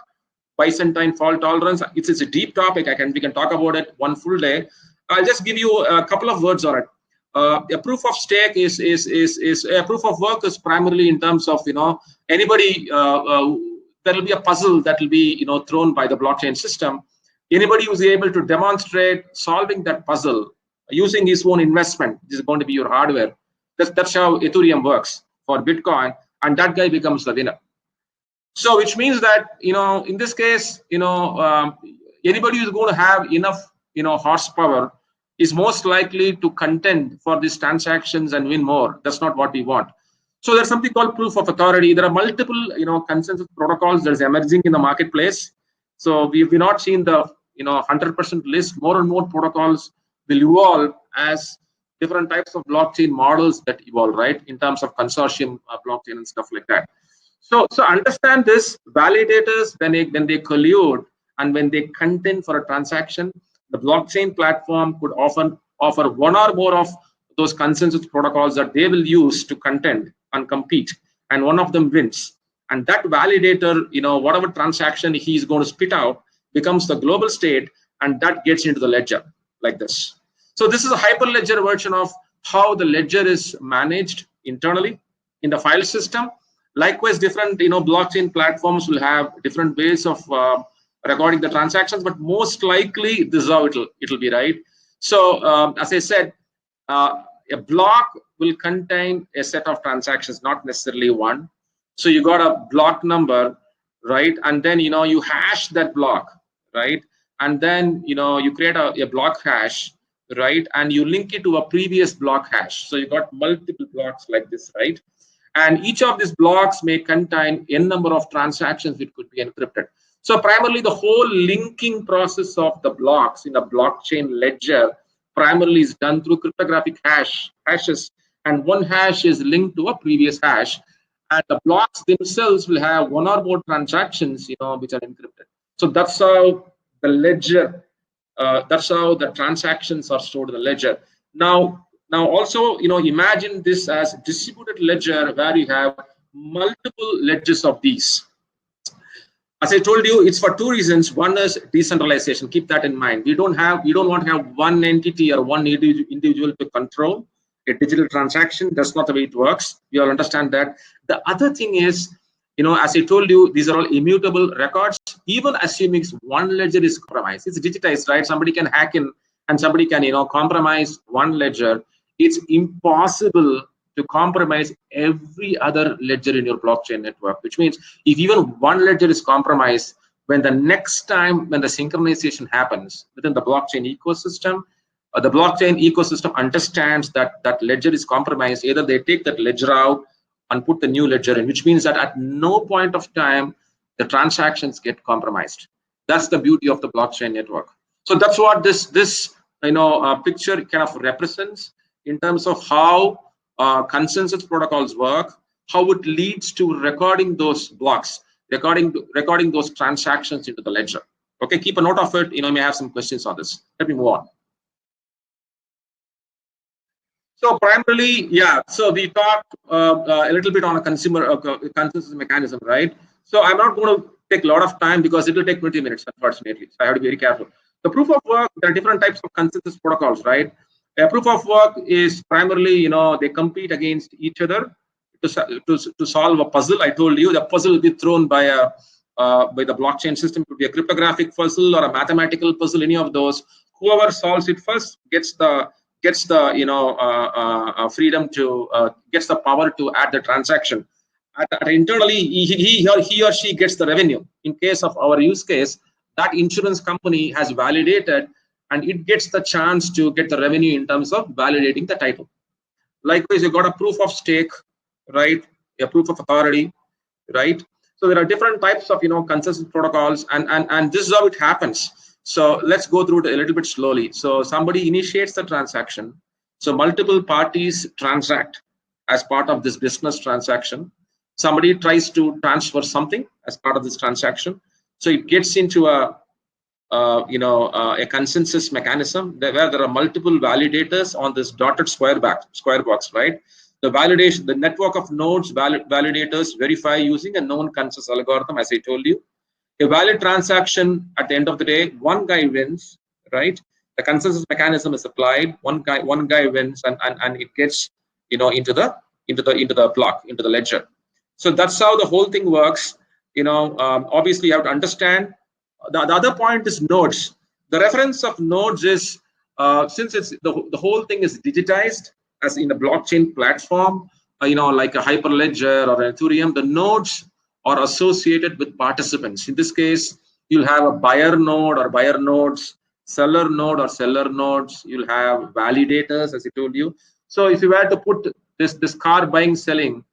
Byzantine fault tolerance. It's a deep topic. We can talk about it one full day. I'll just give you a couple of words on it. A proof of stake is a proof of work is primarily in terms of anybody. There will be a puzzle that will be thrown by the blockchain system. Anybody who's able to demonstrate solving that puzzle using his own investment, this is going to be your hardware. That's how Ethereum works for Bitcoin, and that guy becomes the winner. So, which means that in this case, anybody who's going to have enough horsepower is most likely to contend for these transactions and win more. That's not what we want. So there's something called proof of authority. There are multiple consensus protocols that's emerging in the marketplace. So we've not seen the 100% list. More and more protocols will evolve as different types of blockchain models that evolve, right? In terms of consortium blockchain and stuff like that. So understand this: validators, when they collude and when they contend for a transaction, the blockchain platform could often offer one or more of those consensus protocols that they will use to contend and compete, and one of them wins. And that validator, whatever transaction he's going to spit out, becomes the global state, and that gets into the ledger like this. So this is a hyperledger version of how the ledger is managed internally in the file system. Likewise, different blockchain platforms will have different ways of recording the transactions, but most likely this is how it'll be, right? So as I said, a block will contain a set of transactions, not necessarily one. So you got a block number, right? And then you hash that block, right? And then you create a block hash, right? And you link it to a previous block hash. So you got multiple blocks like this, right? And each of these blocks may contain n number of transactions which could be encrypted. So primarily the whole linking process of the blocks in a blockchain ledger primarily is done through cryptographic hashes, and one hash is linked to a previous hash, and the blocks themselves will have one or more transactions which are encrypted. So that's how the ledger, that's how the transactions are stored in the ledger. Now also, imagine this as distributed ledger where you have multiple ledgers of these. As I told you, it's for two reasons. One is decentralization. Keep that in mind. We don't want to have one entity or one individual to control a digital transaction. That's not the way it works. We all understand that. The other thing is, as I told you, these are all immutable records. Even assuming one ledger is compromised, it's digitized, right? Somebody can hack in and somebody can, compromise one ledger. It's impossible to compromise every other ledger in your blockchain network, which means if even one ledger is compromised, when the next time when the synchronization happens within the blockchain ecosystem, the blockchain ecosystem understands that that ledger is compromised. Either they take that ledger out and put the new ledger in, which means that at no point of time the transactions get compromised. That's the beauty of the blockchain network. So that's what this picture kind of represents in terms of how consensus protocols work, how it leads to recording those blocks, recording those transactions into the ledger. Okay, keep a note of it. You may have some questions on this. Let me move on. So primarily, yeah. So we talked a little bit on a consumer consensus mechanism, right? So I'm not going to take a lot of time because it will take 20 minutes, unfortunately. So I have to be very careful. The proof of work, there are different types of consensus protocols, right? A proof of work is primarily, they compete against each other to solve a puzzle. I told you the puzzle will be thrown by the blockchain system. It could be a cryptographic puzzle or a mathematical puzzle. Any of those. Whoever solves it first gets the freedom to gets the power to add the transaction. Internally, he or she gets the revenue. In case of our use case, that insurance company has validated, and it gets the chance to get the revenue in terms of validating the title. Likewise, you got a proof of stake, right? A proof of authority, right? So there are different types of consensus protocols, and this is how it happens. So let's go through it a little bit slowly. So somebody initiates the transaction. So multiple parties transact as part of this business transaction. Somebody tries to transfer something as part of this transaction. So it gets into a consensus mechanism where there are multiple validators on this dotted square box, right? the validation, the network of nodes, validators verify using a known consensus algorithm, as I told you. A valid transaction, at the end of the day, one guy wins, right? The consensus mechanism is applied. One guy wins, and it gets, you know, into the block, into the ledger. So that's how the whole thing works. You know, obviously you have to understand. The other point is nodes. The reference of nodes is since it's the whole thing is digitized as in a blockchain platform, you know, like a Hyperledger or an Ethereum, the nodes are associated with participants. In this case, you'll have a buyer node or buyer nodes, seller node or seller nodes. You'll have validators, as I told you. So if you were to put this car buying selling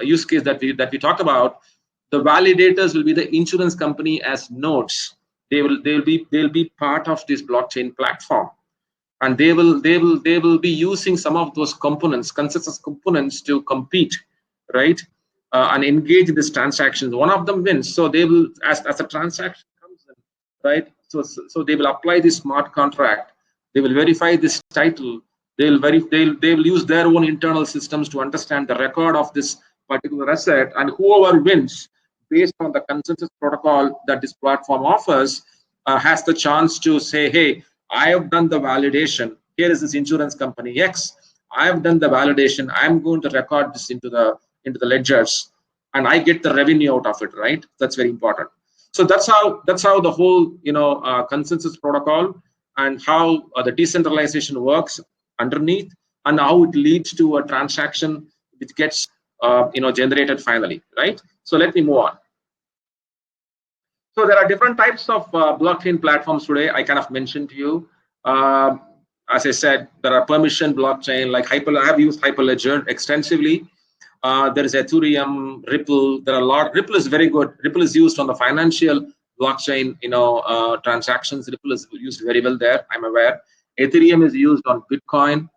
use case that we talk about, the validators will be the insurance company as nodes. They'll be part of this blockchain platform, and they will be using some of those components, consensus components, to compete, right, and engage in this transaction. One of them wins, so they will, as a transaction comes in, right, so they will apply this smart contract, they will verify this title, they will use their own internal systems to understand the record of this particular asset, and whoever wins based on the consensus protocol that this platform offers has the chance to say, hey, I have done the validation. Here is this insurance company X. I have done the validation. I'm going to record this into the ledgers, and I get the revenue out of it, right? That's very important. So that's how the whole, you know, consensus protocol and how the decentralization works underneath, and how it leads to a transaction which gets you know, generated finally, right? So let me move on. So there are different types of blockchain platforms today. I kind of mentioned to you. As I said, there are permission blockchain like I have used Hyperledger extensively. There is Ethereum, Ripple. There are a lot. Ripple is very good. Ripple is used on the financial blockchain, you know, transactions. Ripple is used very well there, I'm aware. Ethereum is used on Bitcoin.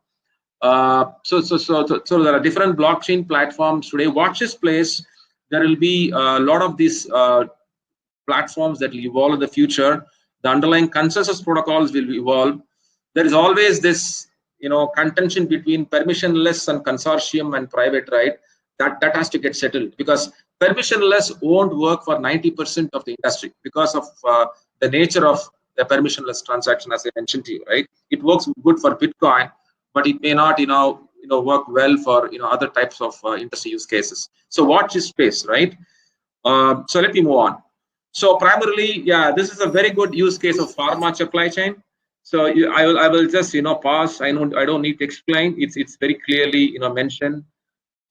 So there are different blockchain platforms today. Watch this place. There will be a lot of these platforms that will evolve in the future. The underlying consensus protocols will evolve. There is always this, you know, contention between permissionless and consortium and private, right? That has to get settled, because permissionless won't work for 90% of the industry because of the nature of the permissionless transaction, as I mentioned to you, right? It works good for Bitcoin, but it may not, you know, work well for, you know, other types of industry use cases. So watch this space, right? So let me move on. So primarily, yeah, this is a very good use case of pharma supply chain. So I will just, you know, pause. I don't need to explain. It's very clearly, you know, mentioned.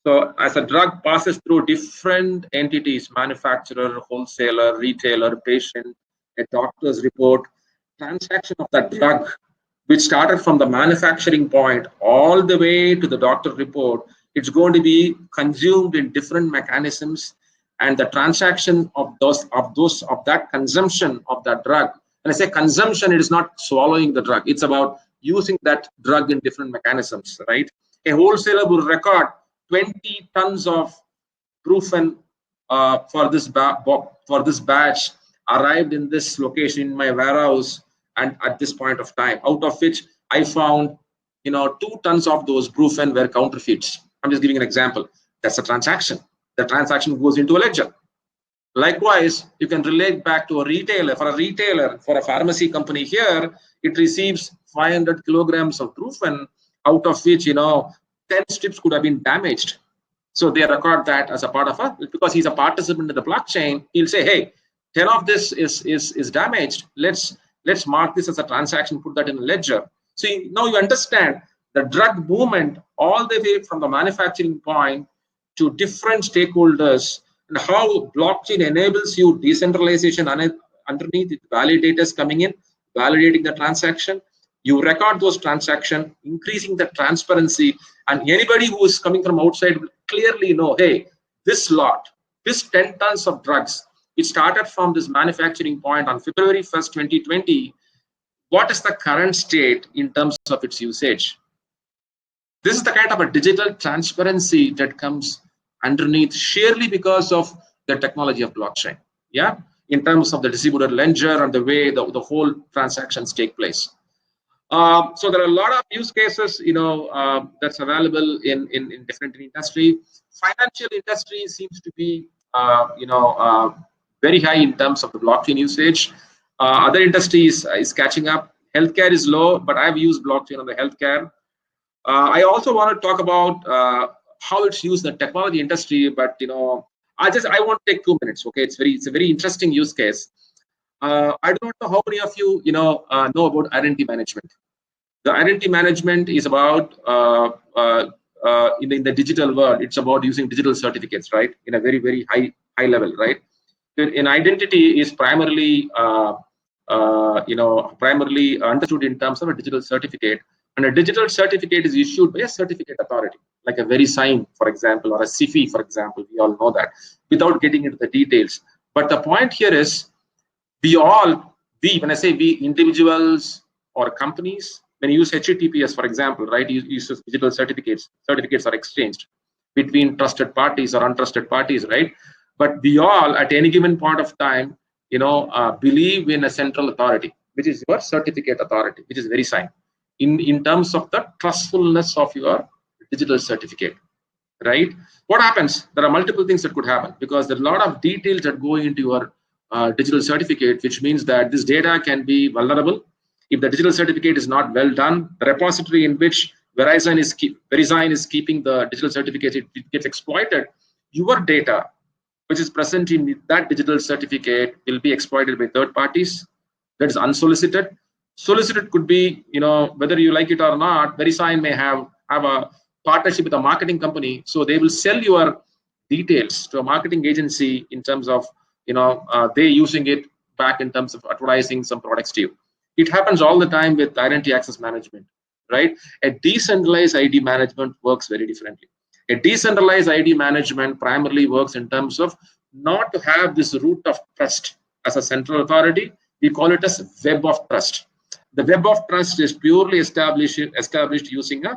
So as a drug passes through different entities, manufacturer, wholesaler, retailer, patient, a doctor's report, transaction of that drug, which started from the manufacturing point all the way to the doctor report, it's going to be consumed in different mechanisms. And the transaction of that consumption of that drug, and I say consumption, it is not swallowing the drug, it's about using that drug in different mechanisms, right? A wholesaler will record 20 tons of Brufen for this batch arrived in this location in my warehouse and at this point of time, out of which I found, you know, 2 tons of those Brufen were counterfeits. I'm just giving an example. That's a transaction. The transaction goes into a ledger. Likewise, you can relate back to a retailer. For a pharmacy company here, it receives 500 kilograms of Brufen, out of which, you know, 10 strips could have been damaged. So they record that as a part of because he's a participant in the blockchain, he'll say, hey, 10 of this is damaged. Let's mark this as a transaction, put that in a ledger. So now you understand the drug movement all the way from the manufacturing point to different stakeholders, and how blockchain enables you decentralization underneath it, validators coming in, validating the transaction. You record those transactions, increasing the transparency, and anybody who is coming from outside will clearly know, hey, this lot, this 10 tons of drugs, it started from this manufacturing point on February 1st, 2020. What is the current state in terms of its usage? This is the kind of a digital transparency that comes underneath sheerly because of the technology of blockchain, yeah, in terms of the distributed ledger and the way the whole transactions take place. So there are a lot of use cases, that's available in different industry. Financial industry seems to be, very high in terms of the blockchain usage. Other industries is catching up. Healthcare is low, but I've used blockchain on the healthcare. I also want to talk about how it's used in the technology industry, but I won't take 2 minutes. Okay, it's a very interesting use case. I don't know how many of you know about identity management. The identity management is about in the digital world. It's about using digital certificates, right? In a very high level, right? In identity is primarily primarily understood in terms of a digital certificate, and a digital certificate is issued by a certificate authority, like a VeriSign, for example, or a CIFI, for example. We all know that, without getting into the details. But the point here is, when I say we, individuals or companies, when you use HTTPS, for example, right, you use digital certificates. Certificates are exchanged between trusted parties or untrusted parties, right? But we all, at any given point of time, believe in a central authority, which is your certificate authority, which is VeriSign, in terms of the trustfulness of your digital certificate, right? What happens? There are multiple things that could happen, because there are a lot of details that go into your digital certificate, which means that this data can be vulnerable. If the digital certificate is not well done, the repository in which VeriSign is keeping the digital certificate, it gets exploited. Your data, which is present in that digital certificate, will be exploited by third parties. That is unsolicited. Solicited could be, whether you like it or not, VeriSign may have a partnership with a marketing company, so they will sell your details to a marketing agency in terms of, they using it back in terms of advertising some products to you. It happens all the time with identity access management, right? A decentralized ID management works very differently. A decentralized ID management primarily works in terms of not to have this root of trust as a central authority. We call it as web of trust. The web of trust is purely established using a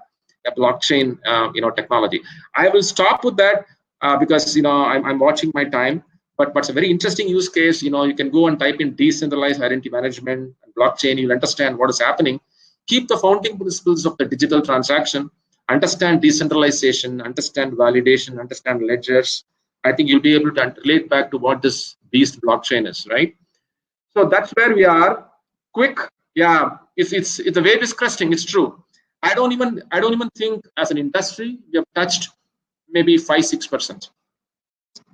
blockchain, technology. I will stop with that because I'm watching my time. But it's a very interesting use case. You can go and type in decentralized identity management and blockchain. You'll understand what is happening. Keep the founding principles of the digital transaction. Understand decentralization, understand validation, understand ledgers. I think you'll be able to relate back to what this beast blockchain is, right? So that's where we are. Quick, yeah. It's the wave is cresting. It's true. I don't even think as an industry we have touched maybe 5-6%.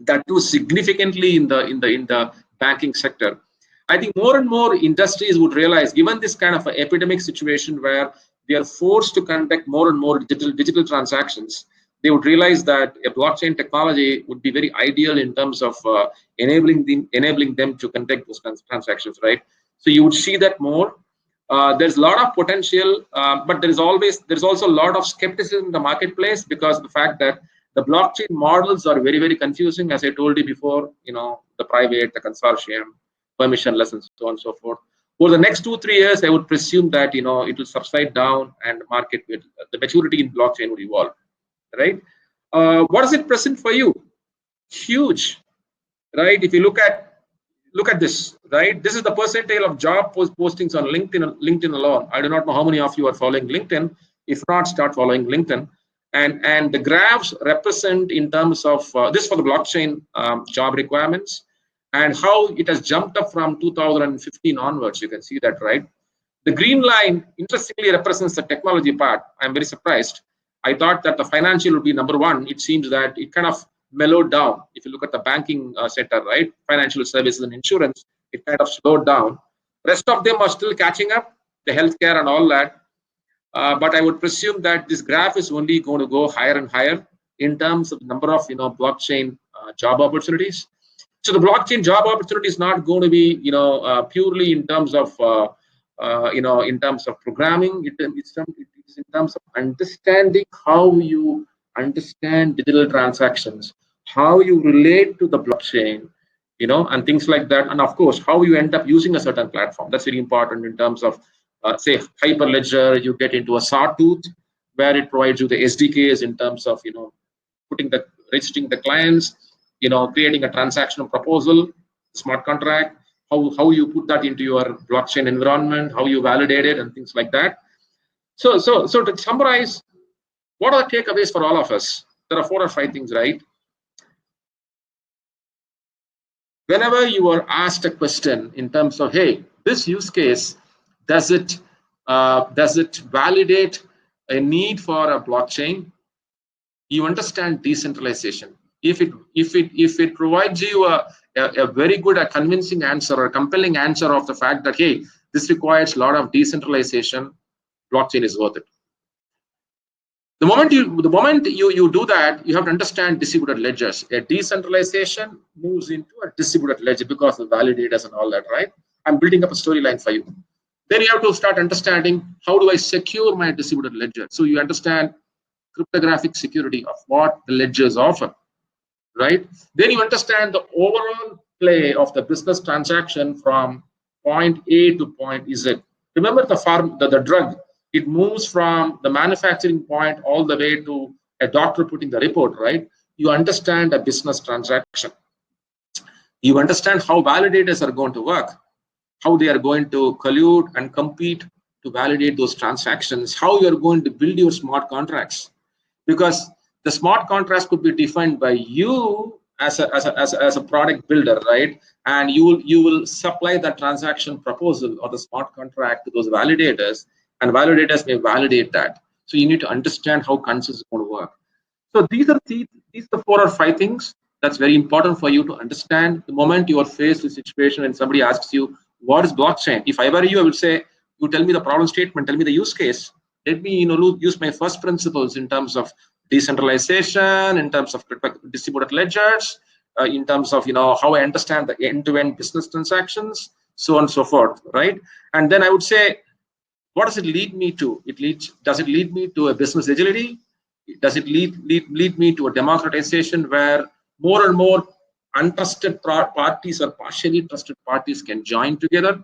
That too significantly in the banking sector. I think more and more industries would realize, given this kind of an epidemic situation where they are forced to conduct more and more digital transactions, they would realize that a blockchain technology would be very ideal in terms of enabling them to conduct those transactions, right? So you would see that more. There's a lot of potential, but there's also a lot of skepticism in the marketplace, because of the fact that the blockchain models are very confusing, as I told you before. The private, the consortium, permissionless, and so on and so forth. For the next 2-3 years, I would presume that it will subside down, and the maturity in blockchain would evolve, right? What does it present for you? Huge, right? If you look at this, right? This is the percentile of job postings on LinkedIn alone. I do not know how many of you are following LinkedIn. If not, start following LinkedIn. And the graphs represent in terms of this for the blockchain job requirements, and how it has jumped up from 2015 onwards. You can see that, right? The green line interestingly represents the technology part. I'm very surprised. I thought that the financial would be number one. It seems that it kind of mellowed down. If you look at the banking sector, right? Financial services and insurance, it kind of slowed down. Rest of them are still catching up, the healthcare and all that. But I would presume that this graph is only going to go higher and higher in terms of number of blockchain job opportunities. So the blockchain job opportunity is not going to be purely in terms of in terms of programming. It's in terms of understanding how you understand digital transactions, how you relate to the blockchain, and things like that. And of course, how you end up using a certain platform. That's very important in terms of say Hyperledger. You get into a sawtooth where it provides you the SDKs in terms of registering the clients, creating a transactional proposal, smart contract, how you put that into your blockchain environment, how you validate it, and things like that. So to summarize, what are the takeaways for all of us? There are 4 or 5 things, right? Whenever you are asked a question in terms of, hey, this use case, does it validate a need for a blockchain? You understand decentralization. If it provides you a very good, a convincing answer or a compelling answer of the fact that, hey, this requires a lot of decentralization, blockchain is worth it. The moment you do that, you have to understand distributed ledgers. A decentralization moves into a distributed ledger because of validators and all that, right? I'm building up a storyline for you. Then you have to start understanding, how do I secure my distributed ledger? So you understand cryptographic security of what the ledgers offer, right? Then you understand the overall play of the business transaction from point A to point Z. Remember the drug, it moves from the manufacturing point all the way to a doctor putting the report, right? You understand a business transaction. You understand how validators are going to work, how they are going to collude and compete to validate those transactions, how you are going to build your smart contracts. Because the smart contracts could be defined by you as a product builder, right? And you will supply that transaction proposal or the smart contract to those validators, and validators may validate that. So you need to understand how consensus is going to work. So these are the 4 or 5 things that's very important for you to understand. The moment you are faced with a situation and somebody asks you, what is blockchain? If I were you, I would say, you tell me the problem statement, tell me the use case. Let me use my first principles in terms of decentralization, in terms of distributed ledgers, in terms of how I understand the end-to-end business transactions, so on and so forth, right? And then I would say, what does it lead me to? Does it lead me to a business agility? Does it lead me to a democratization where more and more untrusted parties or partially trusted parties can join together?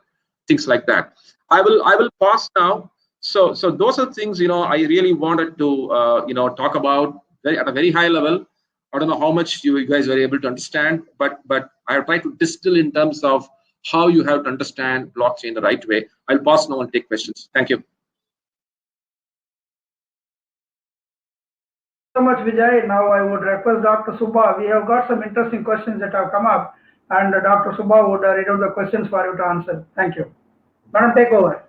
Things like that. I will pause now. So those are things I really wanted to talk about at a very high level. I don't know how much you guys were able to understand, but I have tried to distill in terms of how you have to understand blockchain the right way. I'll pause now and take questions. Thank you. So much, Vijay. Now I would request Dr. Subba. We have got some interesting questions that have come up, and Dr. Subba would read out the questions for you to answer. Thank you. Madam, take over.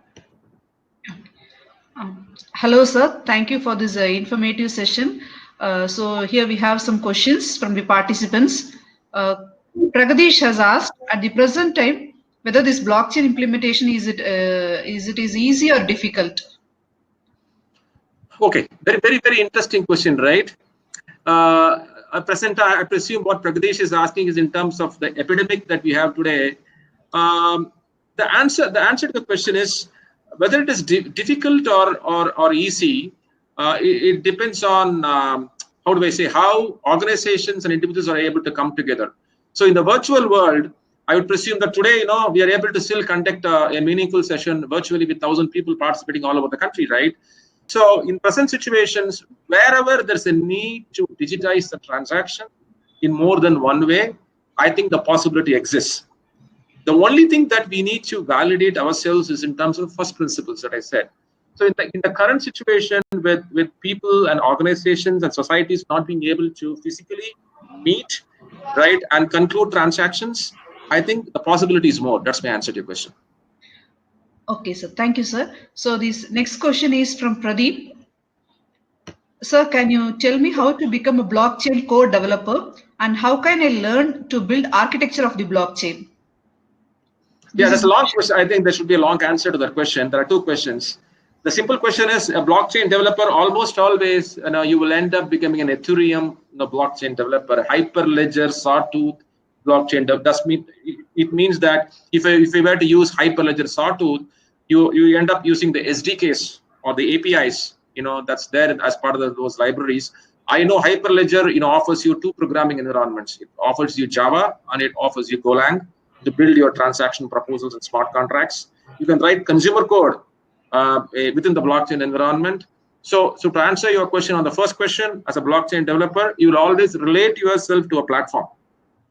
Hello, sir. Thank you for this informative session. So here we have some questions from the participants. Pragadish has asked, at the present time, whether this blockchain implementation is easy or difficult. Okay, very interesting question, right? At present, I presume what Pragadish is asking is in terms of the epidemic that we have today. The answer to the question is whether it is difficult or easy. It depends on how do I say, how organizations and individuals are able to come together. So in the virtual world, I would presume that today, we are able to still conduct a meaningful session virtually with 1,000 people participating all over the country, right? So in present situations, wherever there's a need to digitize the transaction in more than one way, I think the possibility exists. The only thing that we need to validate ourselves is in terms of first principles that I said. So in the current situation with people and organizations and societies not being able to physically meet, right, and conclude transactions, I think the possibility is more. That's my answer to your question. Okay, sir. Thank you, sir. So this next question is from Pradeep. Sir, can you tell me how to become a blockchain code developer and how can I learn to build architecture of the blockchain? Yeah, that's a long question. I think there should be a long answer to that question. There are 2 questions. The simple question is, a blockchain developer almost always, you will end up becoming an Ethereum blockchain developer, Hyperledger, Sawtooth blockchain. It means that if we were to use Hyperledger, Sawtooth, you end up using the SDKs or the APIs, that's there as part of those libraries. I know Hyperledger, offers you 2 programming environments. It offers you Java and it offers you Golang to build your transaction proposals and smart contracts. You can write consumer code within the blockchain environment. So to answer your question on the first question, as a blockchain developer, you will always relate yourself to a platform.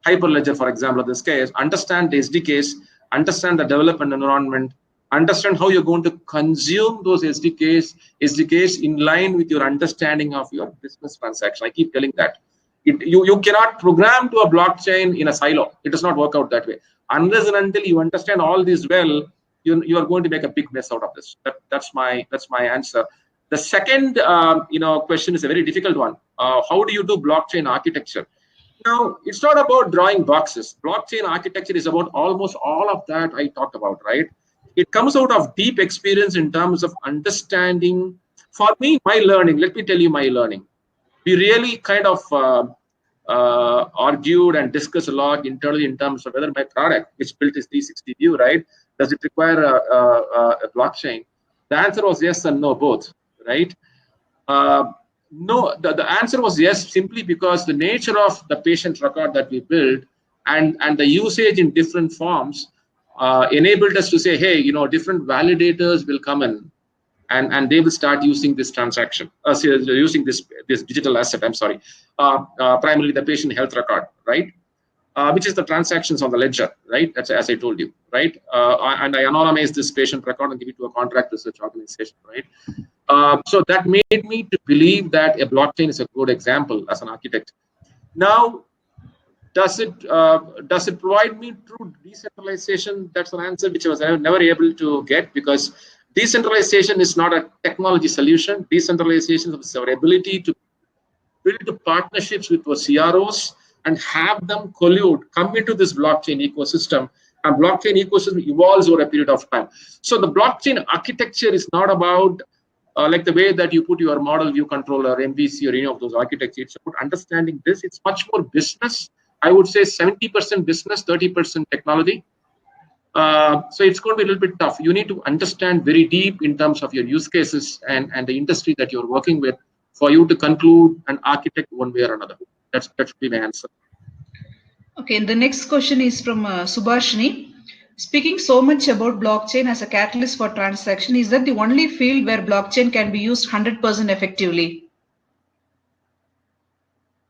Hyperledger, for example, in this case, understand the SDKs, understand the development environment, understand how you're going to consume those SDKs in line with your understanding of your business transaction. I keep telling that. You cannot program to a blockchain in a silo. It does not work out that way. Unless and until you understand all this well, you are going to make a big mess out of this. That's my answer. The second question is a very difficult one. How do you do blockchain architecture? Now, it's not about drawing boxes. Blockchain architecture is about almost all of that I talked about, right? It comes out of deep experience in terms of understanding. For me, my learning, let me tell you my learning. We really kind of argued and discussed a lot internally in terms of whether my product, which built is 360 view, right? Does it require a blockchain? The answer was yes and no, both, right? No, the answer was yes, simply because the nature of the patient record that we built and the usage in different forms enabled us to say, hey, different validators will come in and they will start using this transaction, using this digital asset, I'm sorry, primarily the patient health record, right? Which is the transactions on the ledger, right? That's as I told you, right? And I anonymize this patient record and give it to a contract research organization, right? So that made me to believe that a blockchain is a good example as an architect. Now, does it provide me true decentralization? That's an answer which I was never able to get, because decentralization is not a technology solution. Decentralization is our ability to build partnerships with our CROs and have them collude, come into this blockchain ecosystem, and blockchain ecosystem evolves over a period of time. So the blockchain architecture is not about like the way that you put your model view controller, MVC, or any of those architectures. It's about understanding this. It's much more business. I would say 70% business, 30% technology. So it's going to be a little bit tough. You need to understand very deep in terms of your use cases and the industry that you're working with for you to conclude and architect one way or another. That should be my answer. Okay, and the next question is from Subhashini. Speaking so much about blockchain as a catalyst for transaction, is that the only field where blockchain can be used 100% effectively?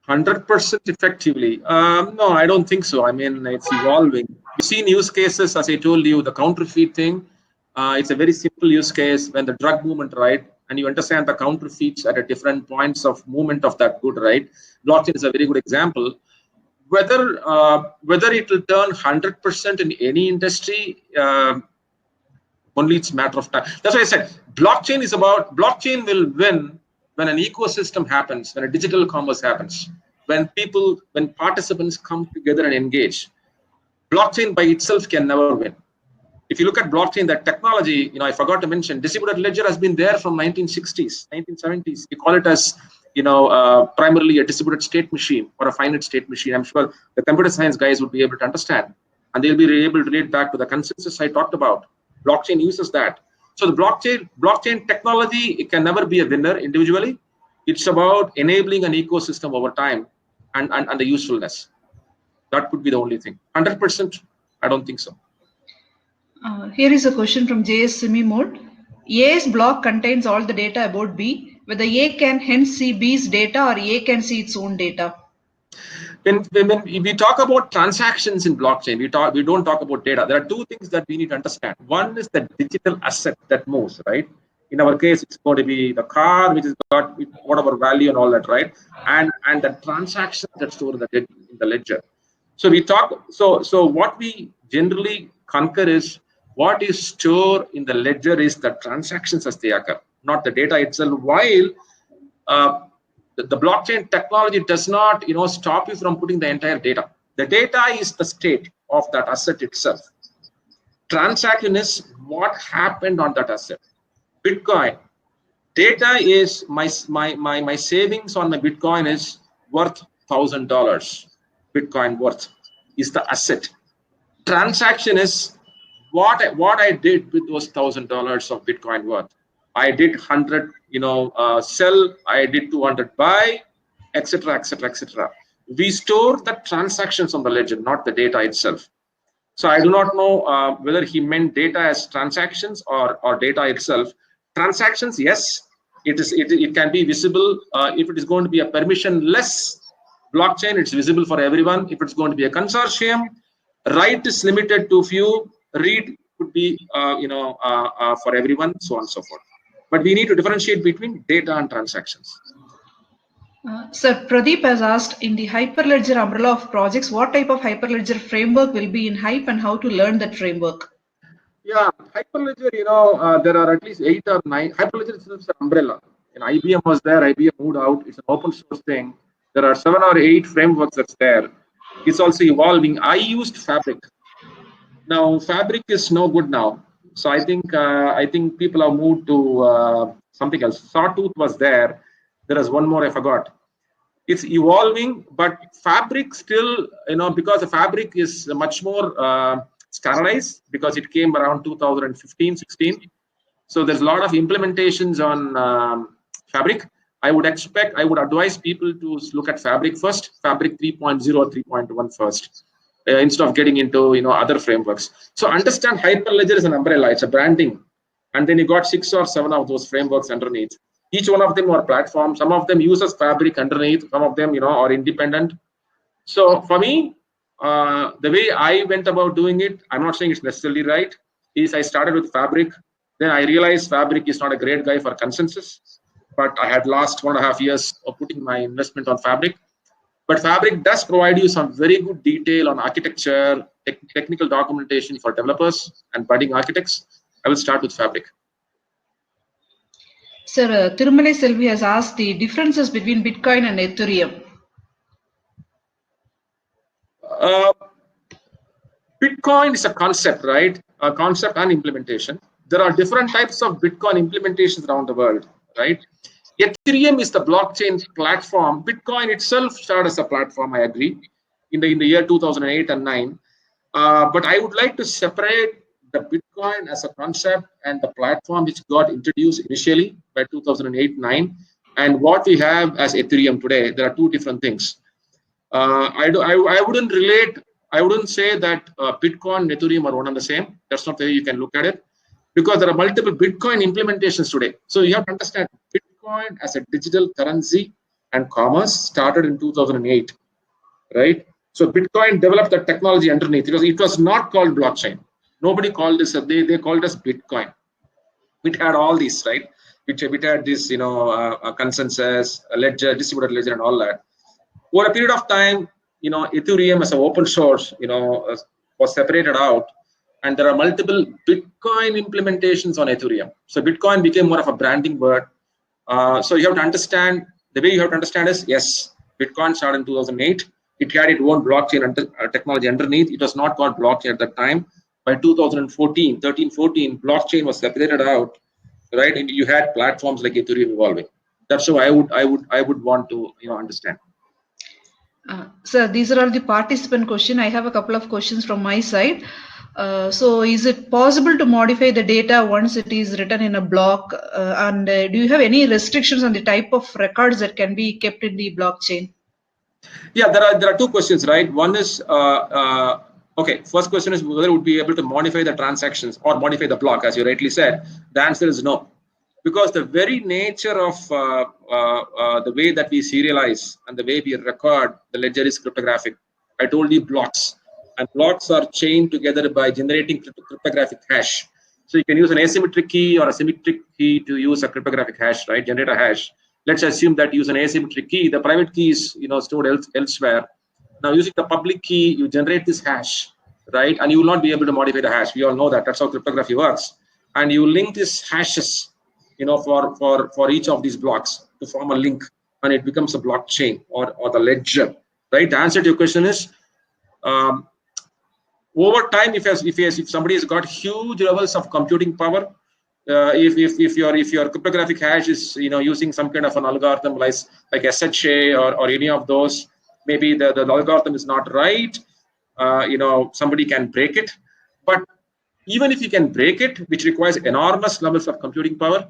100% effectively? No, I don't think so. I mean, it's evolving. You've seen use cases, as I told you, the counterfeit thing. It's a very simple use case when the drug movement, right? And you understand the counterfeits at a different points of movement of that good, right? Blockchain is a very good example. Whether it will turn 100% in any industry, only it's a matter of time. That's why I said blockchain will win when an ecosystem happens, when a digital commerce happens, when participants come together and engage. Blockchain by itself can never win. If you look at blockchain, that technology, I forgot to mention, distributed ledger has been there from 1960s, 1970s. We call it as, primarily a distributed state machine or a finite state machine. I'm sure the computer science guys would be able to understand, and they'll be able to relate back to the consensus I talked about. Blockchain uses that. So the blockchain technology, it can never be a winner individually. It's about enabling an ecosystem over time and the usefulness. That could be the only thing. 100%, I don't think so. Here is a question from JS Simi Mode. A's block contains all the data about B, whether A can hence see B's data or A can see its own data. When we talk about transactions in blockchain, we don't talk about data. There are two things that we need to understand. One is the digital asset that moves, right? In our case, it's going to be the car, which has got whatever value and all that, right? And the transactions that store in the ledger. So we talk. So what we generally concur is what is stored in the ledger is the transactions as they occur, not the data itself. While the blockchain technology does not, stop you from putting the entire data. The data is the state of that asset itself. Transaction is what happened on that asset. Bitcoin data is my savings on my Bitcoin is worth $1,000. Bitcoin worth is the asset. Transaction is what I did with those $1,000 of Bitcoin worth. I did 100, sell. I did 200 buy, etc., etc., etc. We store the transactions on the ledger, not the data itself. So I do not know whether he meant data as transactions or data itself. Transactions, yes, it can be visible. If it is going to be a permissionless blockchain, it's visible for everyone. If it's going to be a consortium, write is limited to few, read could be for everyone, so on and so forth. But we need to differentiate between data and transactions. Sir, Pradeep has asked, in the Hyperledger umbrella of projects, what type of Hyperledger framework will be in Hype and how to learn that framework? Yeah, Hyperledger, there are at least 8 or 9. Hyperledger is an umbrella. IBM was there, IBM moved out. It's an open source thing. There are 7 or 8 frameworks that's there. It's also evolving. I used Fabric. Now, Fabric is no good now. So I think people have moved to something else. Sawtooth was there. There is one more I forgot. It's evolving, but Fabric still, because the Fabric is much more standardized because it came around 2015, 16. So there's a lot of implementations on Fabric. I would advise people to look at Fabric first, Fabric 3.0 or 3.1 first, instead of getting into other frameworks. So understand Hyperledger is an umbrella, it's a branding, and then you got 6 or 7 of those frameworks underneath. Each one of them are platforms. Some of them uses Fabric underneath. Some of them are independent. So for me, the way I went about doing it, I'm not saying it's necessarily right, is I started with Fabric. Then I realized Fabric is not a great guy for consensus, but I had lost 1.5 years of putting my investment on Fabric. But Fabric does provide you some very good detail on architecture, technical documentation for developers and budding architects. I will start with Fabric. Sir, Tirumale Selvi has asked the differences between Bitcoin and Ethereum. Bitcoin is a concept, right? A concept and implementation. There are different types of Bitcoin implementations around the world, right? Ethereum is the blockchain platform. Bitcoin itself started as a platform, I agree, in the year 2008 and 9. But I would like to separate the Bitcoin as a concept and the platform which got introduced initially by 2008-9 and what we have as Ethereum today. There are two different things. I wouldn't say that Bitcoin and Ethereum are one and the same. That's not the way you can look at it, because there are multiple Bitcoin implementations today. So you have to understand Bitcoin as a digital currency and commerce started in 2008, right? So Bitcoin developed the technology underneath. It was not called blockchain. Nobody called this. They called us Bitcoin. It had all these, right? It had this, a consensus, a ledger, distributed ledger, and all that. Over a period of time, Ethereum as an open source, was separated out, and there are multiple Bitcoin implementations on Ethereum. So Bitcoin became more of a branding word. So you have to understand, the way you have to understand is, yes, Bitcoin started in 2008. It had its own blockchain technology underneath. It was not called blockchain at that time. By 2014, blockchain was separated out, right? And you had platforms like Ethereum evolving. That's how I would want to understand. Sir, these are all the participant questions. I have a couple of questions from my side. So is it possible to modify the data once it is written in a block? And do you have any restrictions on the type of records that can be kept in the blockchain? Yeah, there are two questions, right? One is, okay, first question is whether it would be able to modify the transactions or modify the block, as you rightly said. The answer is no. Because the very nature of the way that we serialize and the way we record the ledger is cryptographic. I told you blocks, and blocks are chained together by generating cryptographic hash. So you can use an asymmetric key or a symmetric key to use a cryptographic hash, right? Generate a hash. Let's assume that you use an asymmetric key. The private key is stored elsewhere. Now using the public key, you generate this hash, right? And you will not be able to modify the hash. We all know that. That's how cryptography works. And you link these hashes, for each of these blocks to form a link, and it becomes a blockchain or the ledger, right? The answer to your question is, over time, if somebody has got huge levels of computing power, if your cryptographic hash is using some kind of an algorithm like SHA or any of those, maybe the algorithm is not right. Somebody can break it, but even if you can break it, which requires enormous levels of computing power,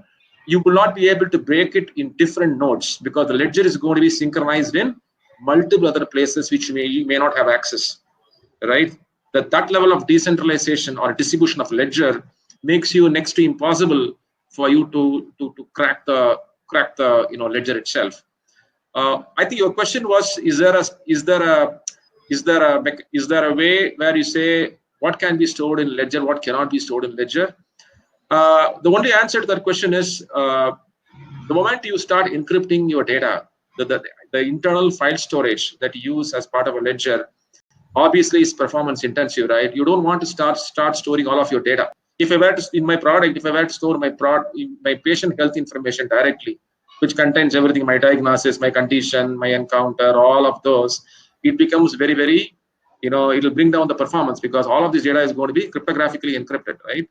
you will not be able to break it in different nodes, because the ledger is going to be synchronized in multiple other places which you may not have access, right? That level of decentralization or distribution of ledger makes you next to impossible for you to crack the ledger itself. I think your question was: is there a way where you say what can be stored in ledger, what cannot be stored in ledger. The only answer to that question is the moment you start encrypting your data, the internal file storage that you use as part of a ledger obviously is performance intensive, right? You don't want to start storing all of your data. If I were to, in my product, if I were to store my patient health information directly, which contains everything, my diagnosis, my condition, my encounter, all of those, it becomes very, very, it'll bring down the performance because all of this data is going to be cryptographically encrypted, right?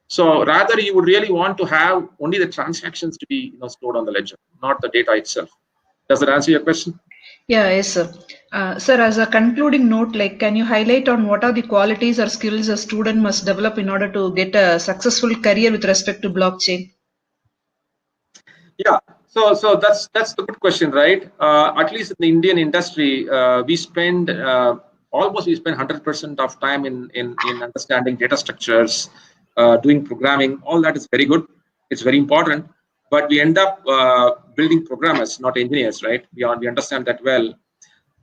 So rather, you would really want to have only the transactions to be stored on the ledger, not the data itself. Does that answer your question? Yeah, yes, sir. Sir, as a concluding note, can you highlight on what are the qualities or skills a student must develop in order to get a successful career with respect to blockchain? Yeah, so that's a good question, right? At least in the Indian industry, we spend 100% of time in understanding data structures, doing programming. All that is very good. It's very important. But we end up building programmers, not engineers, right? We understand that well.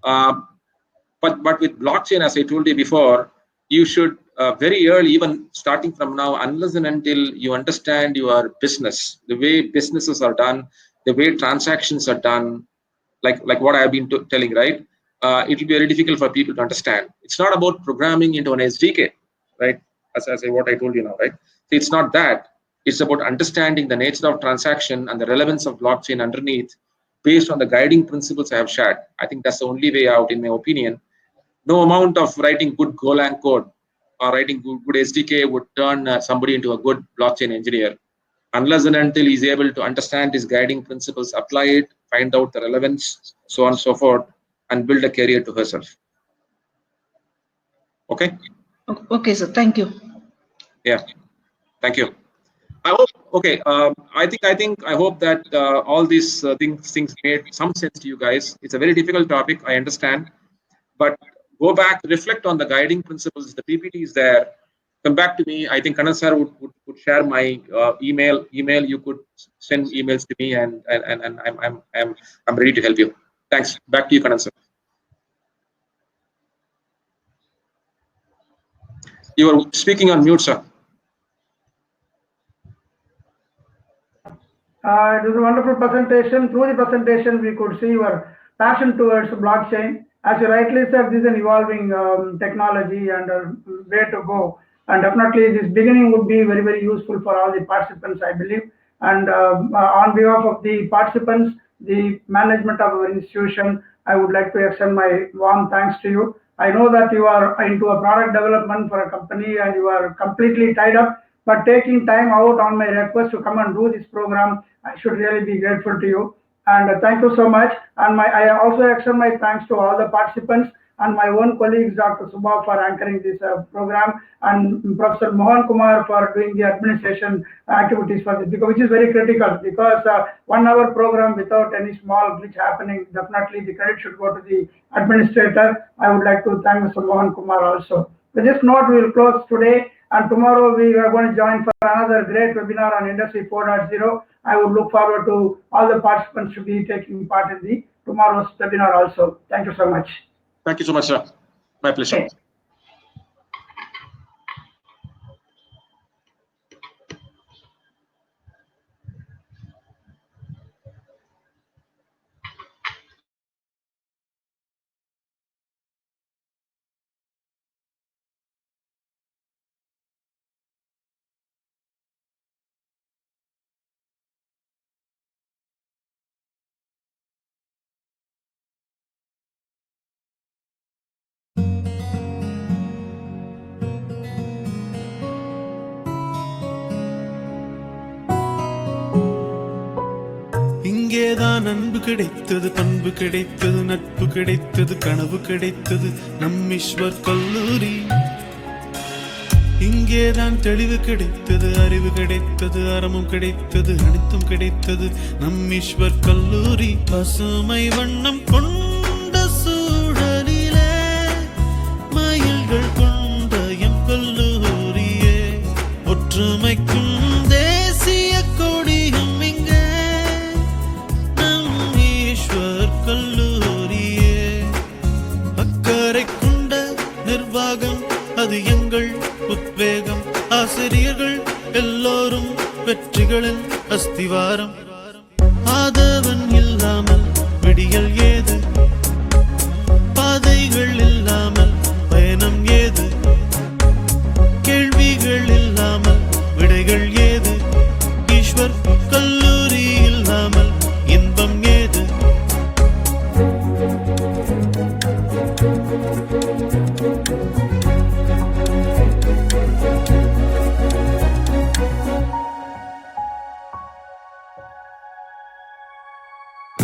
But with blockchain, as I told you before, you should very early, even starting from now, unless and until you understand your business, the way businesses are done, the way transactions are done, like what I have been telling, right? It will be very difficult for people to understand. It's not about programming into an SDK, right? As what I told you now, right? So it's not that. It's about understanding the nature of transaction and the relevance of blockchain underneath, based on the guiding principles I have shared. I think that's the only way out, in my opinion. No amount of writing good Golang code or writing good SDK would turn somebody into a good blockchain engineer, unless and until he's able to understand his guiding principles, apply it, find out the relevance, so on and so forth, and build a career to herself. Okay? Okay, sir. Thank you. Yeah. Thank you. I hope. Okay. I hope that all these things made some sense to you guys. It's a very difficult topic, I understand, but go back, reflect on the guiding principles. The PPT is there. Come back to me. I think Kannan sir would share my email. You could send emails to me, and I'm ready to help you. Thanks. Back to you, Kannan sir. You are speaking on mute, sir. It was a wonderful presentation. Through the presentation, we could see your passion towards blockchain. As you rightly said, this is an evolving technology and way to go. And definitely, this beginning would be very, very useful for all the participants, I believe. And on behalf of the participants, the management of our institution, I would like to extend my warm thanks to you. I know that you are into a product development for a company and you are completely tied up, but taking time out on my request to come and do this program, I should really be grateful to you. And thank you so much. And I also extend my thanks to all the participants and my own colleagues, Dr. Subha, for anchoring this program, and Professor Mohan Kumar for doing the administration activities for this, which is very critical, because 1 hour program without any small glitch happening, definitely the credit should go to the administrator. I would like to thank Mr. Mohan Kumar also. With this note, we will close today, and tomorrow we are going to join for another great webinar on Industry 4.0. I would look forward to all the participants to be taking part in the tomorrow's webinar also. Thank you so much. Thank you so much, sir. My pleasure. Okay. இங்கேதான் அன்பு கிடைத்தது, பண்பு கிடைத்தது, நட்பு கிடைத்தது, கனவு கிடைத்தது நம் ஈஸ்வர் கல்லூரி. இங்கேதான் தெளிவு கிடைத்தது, அறிவு கிடைத்தது, அறமும் கிடைத்தது, அனைத்தும் கிடைத்தது நம் ஈஸ்வர் கல்லூரி. பசுமை வண்ணம் கொண்ட சூழலிலே மயில்கள் கொண்ட எம் கல்லூரியே, ஒற்றுமைக்கும் தேசிய கொடியும் இங்கே நம் ஈஸ்வர் கல்லூரியே. அக்கறை கொண்ட நிர்வாகம் அது அது எங்கள் உத்வேகம். ஆசிரியர்கள் எல்லோரும் வெற்றிகளின் அஸ்திவாரம். ஆதவன் இல்லாமல் விடியல் ஏது, பாதைகள் இல்லாமல் பயணம் ஏது, கேள்விகள் இல்லாமல் விடைகள் ஏது, ஈஸ்வர் கல்லூரி இல்லாமல் இன்பம் ஏது.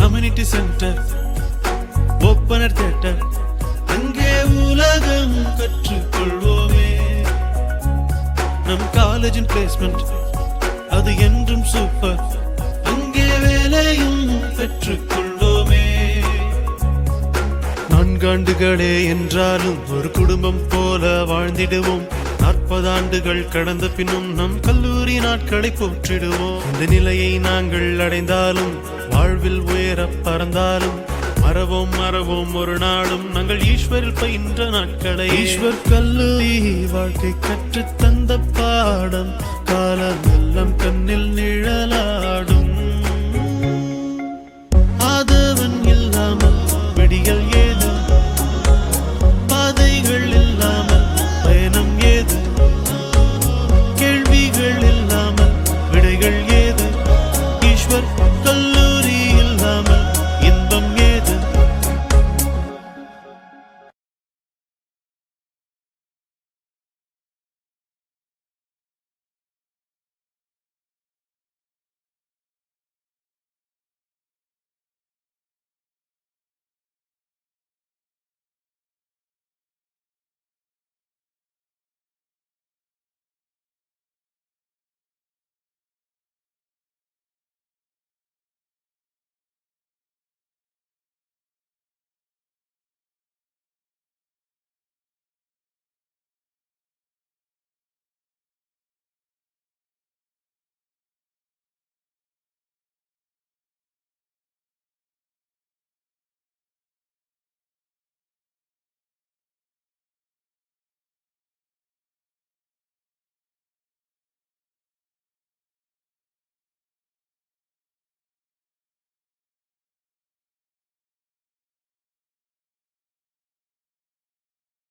கம்யூனிட்டி சென்டர், ஓப்பனர் தியேட்டர், அங்கே உலகம் கற்றுக்கொள்வோமே. நம் காலேஜின் பிளேஸ்மெண்ட் அது என்றும் சூப்பர், அங்கே வேலையும் பெற்றுக்கொள்வோமே. 4 ஆண்டுகளே என்றாலும் ஒரு குடும்பம் போல வாழ்ந்திடுவோம். 40 ஆண்டுகள் கடந்த பின்னும் நம் கல்லூரி நாட்களை போற்றிடுவோம். இந்த நிலையை நாங்கள் அடைந்தாலும் வாழ்வில் உயர பறந்தாலும் மறவோம் ஒரு நாளும் நாங்கள் ஈஸ்வரில் பயின்ற நாட்களை. ஈஸ்வர் கல்லூரி வாழ்க்கை கற்று தந்த பாடம் காலம் எல்லாம்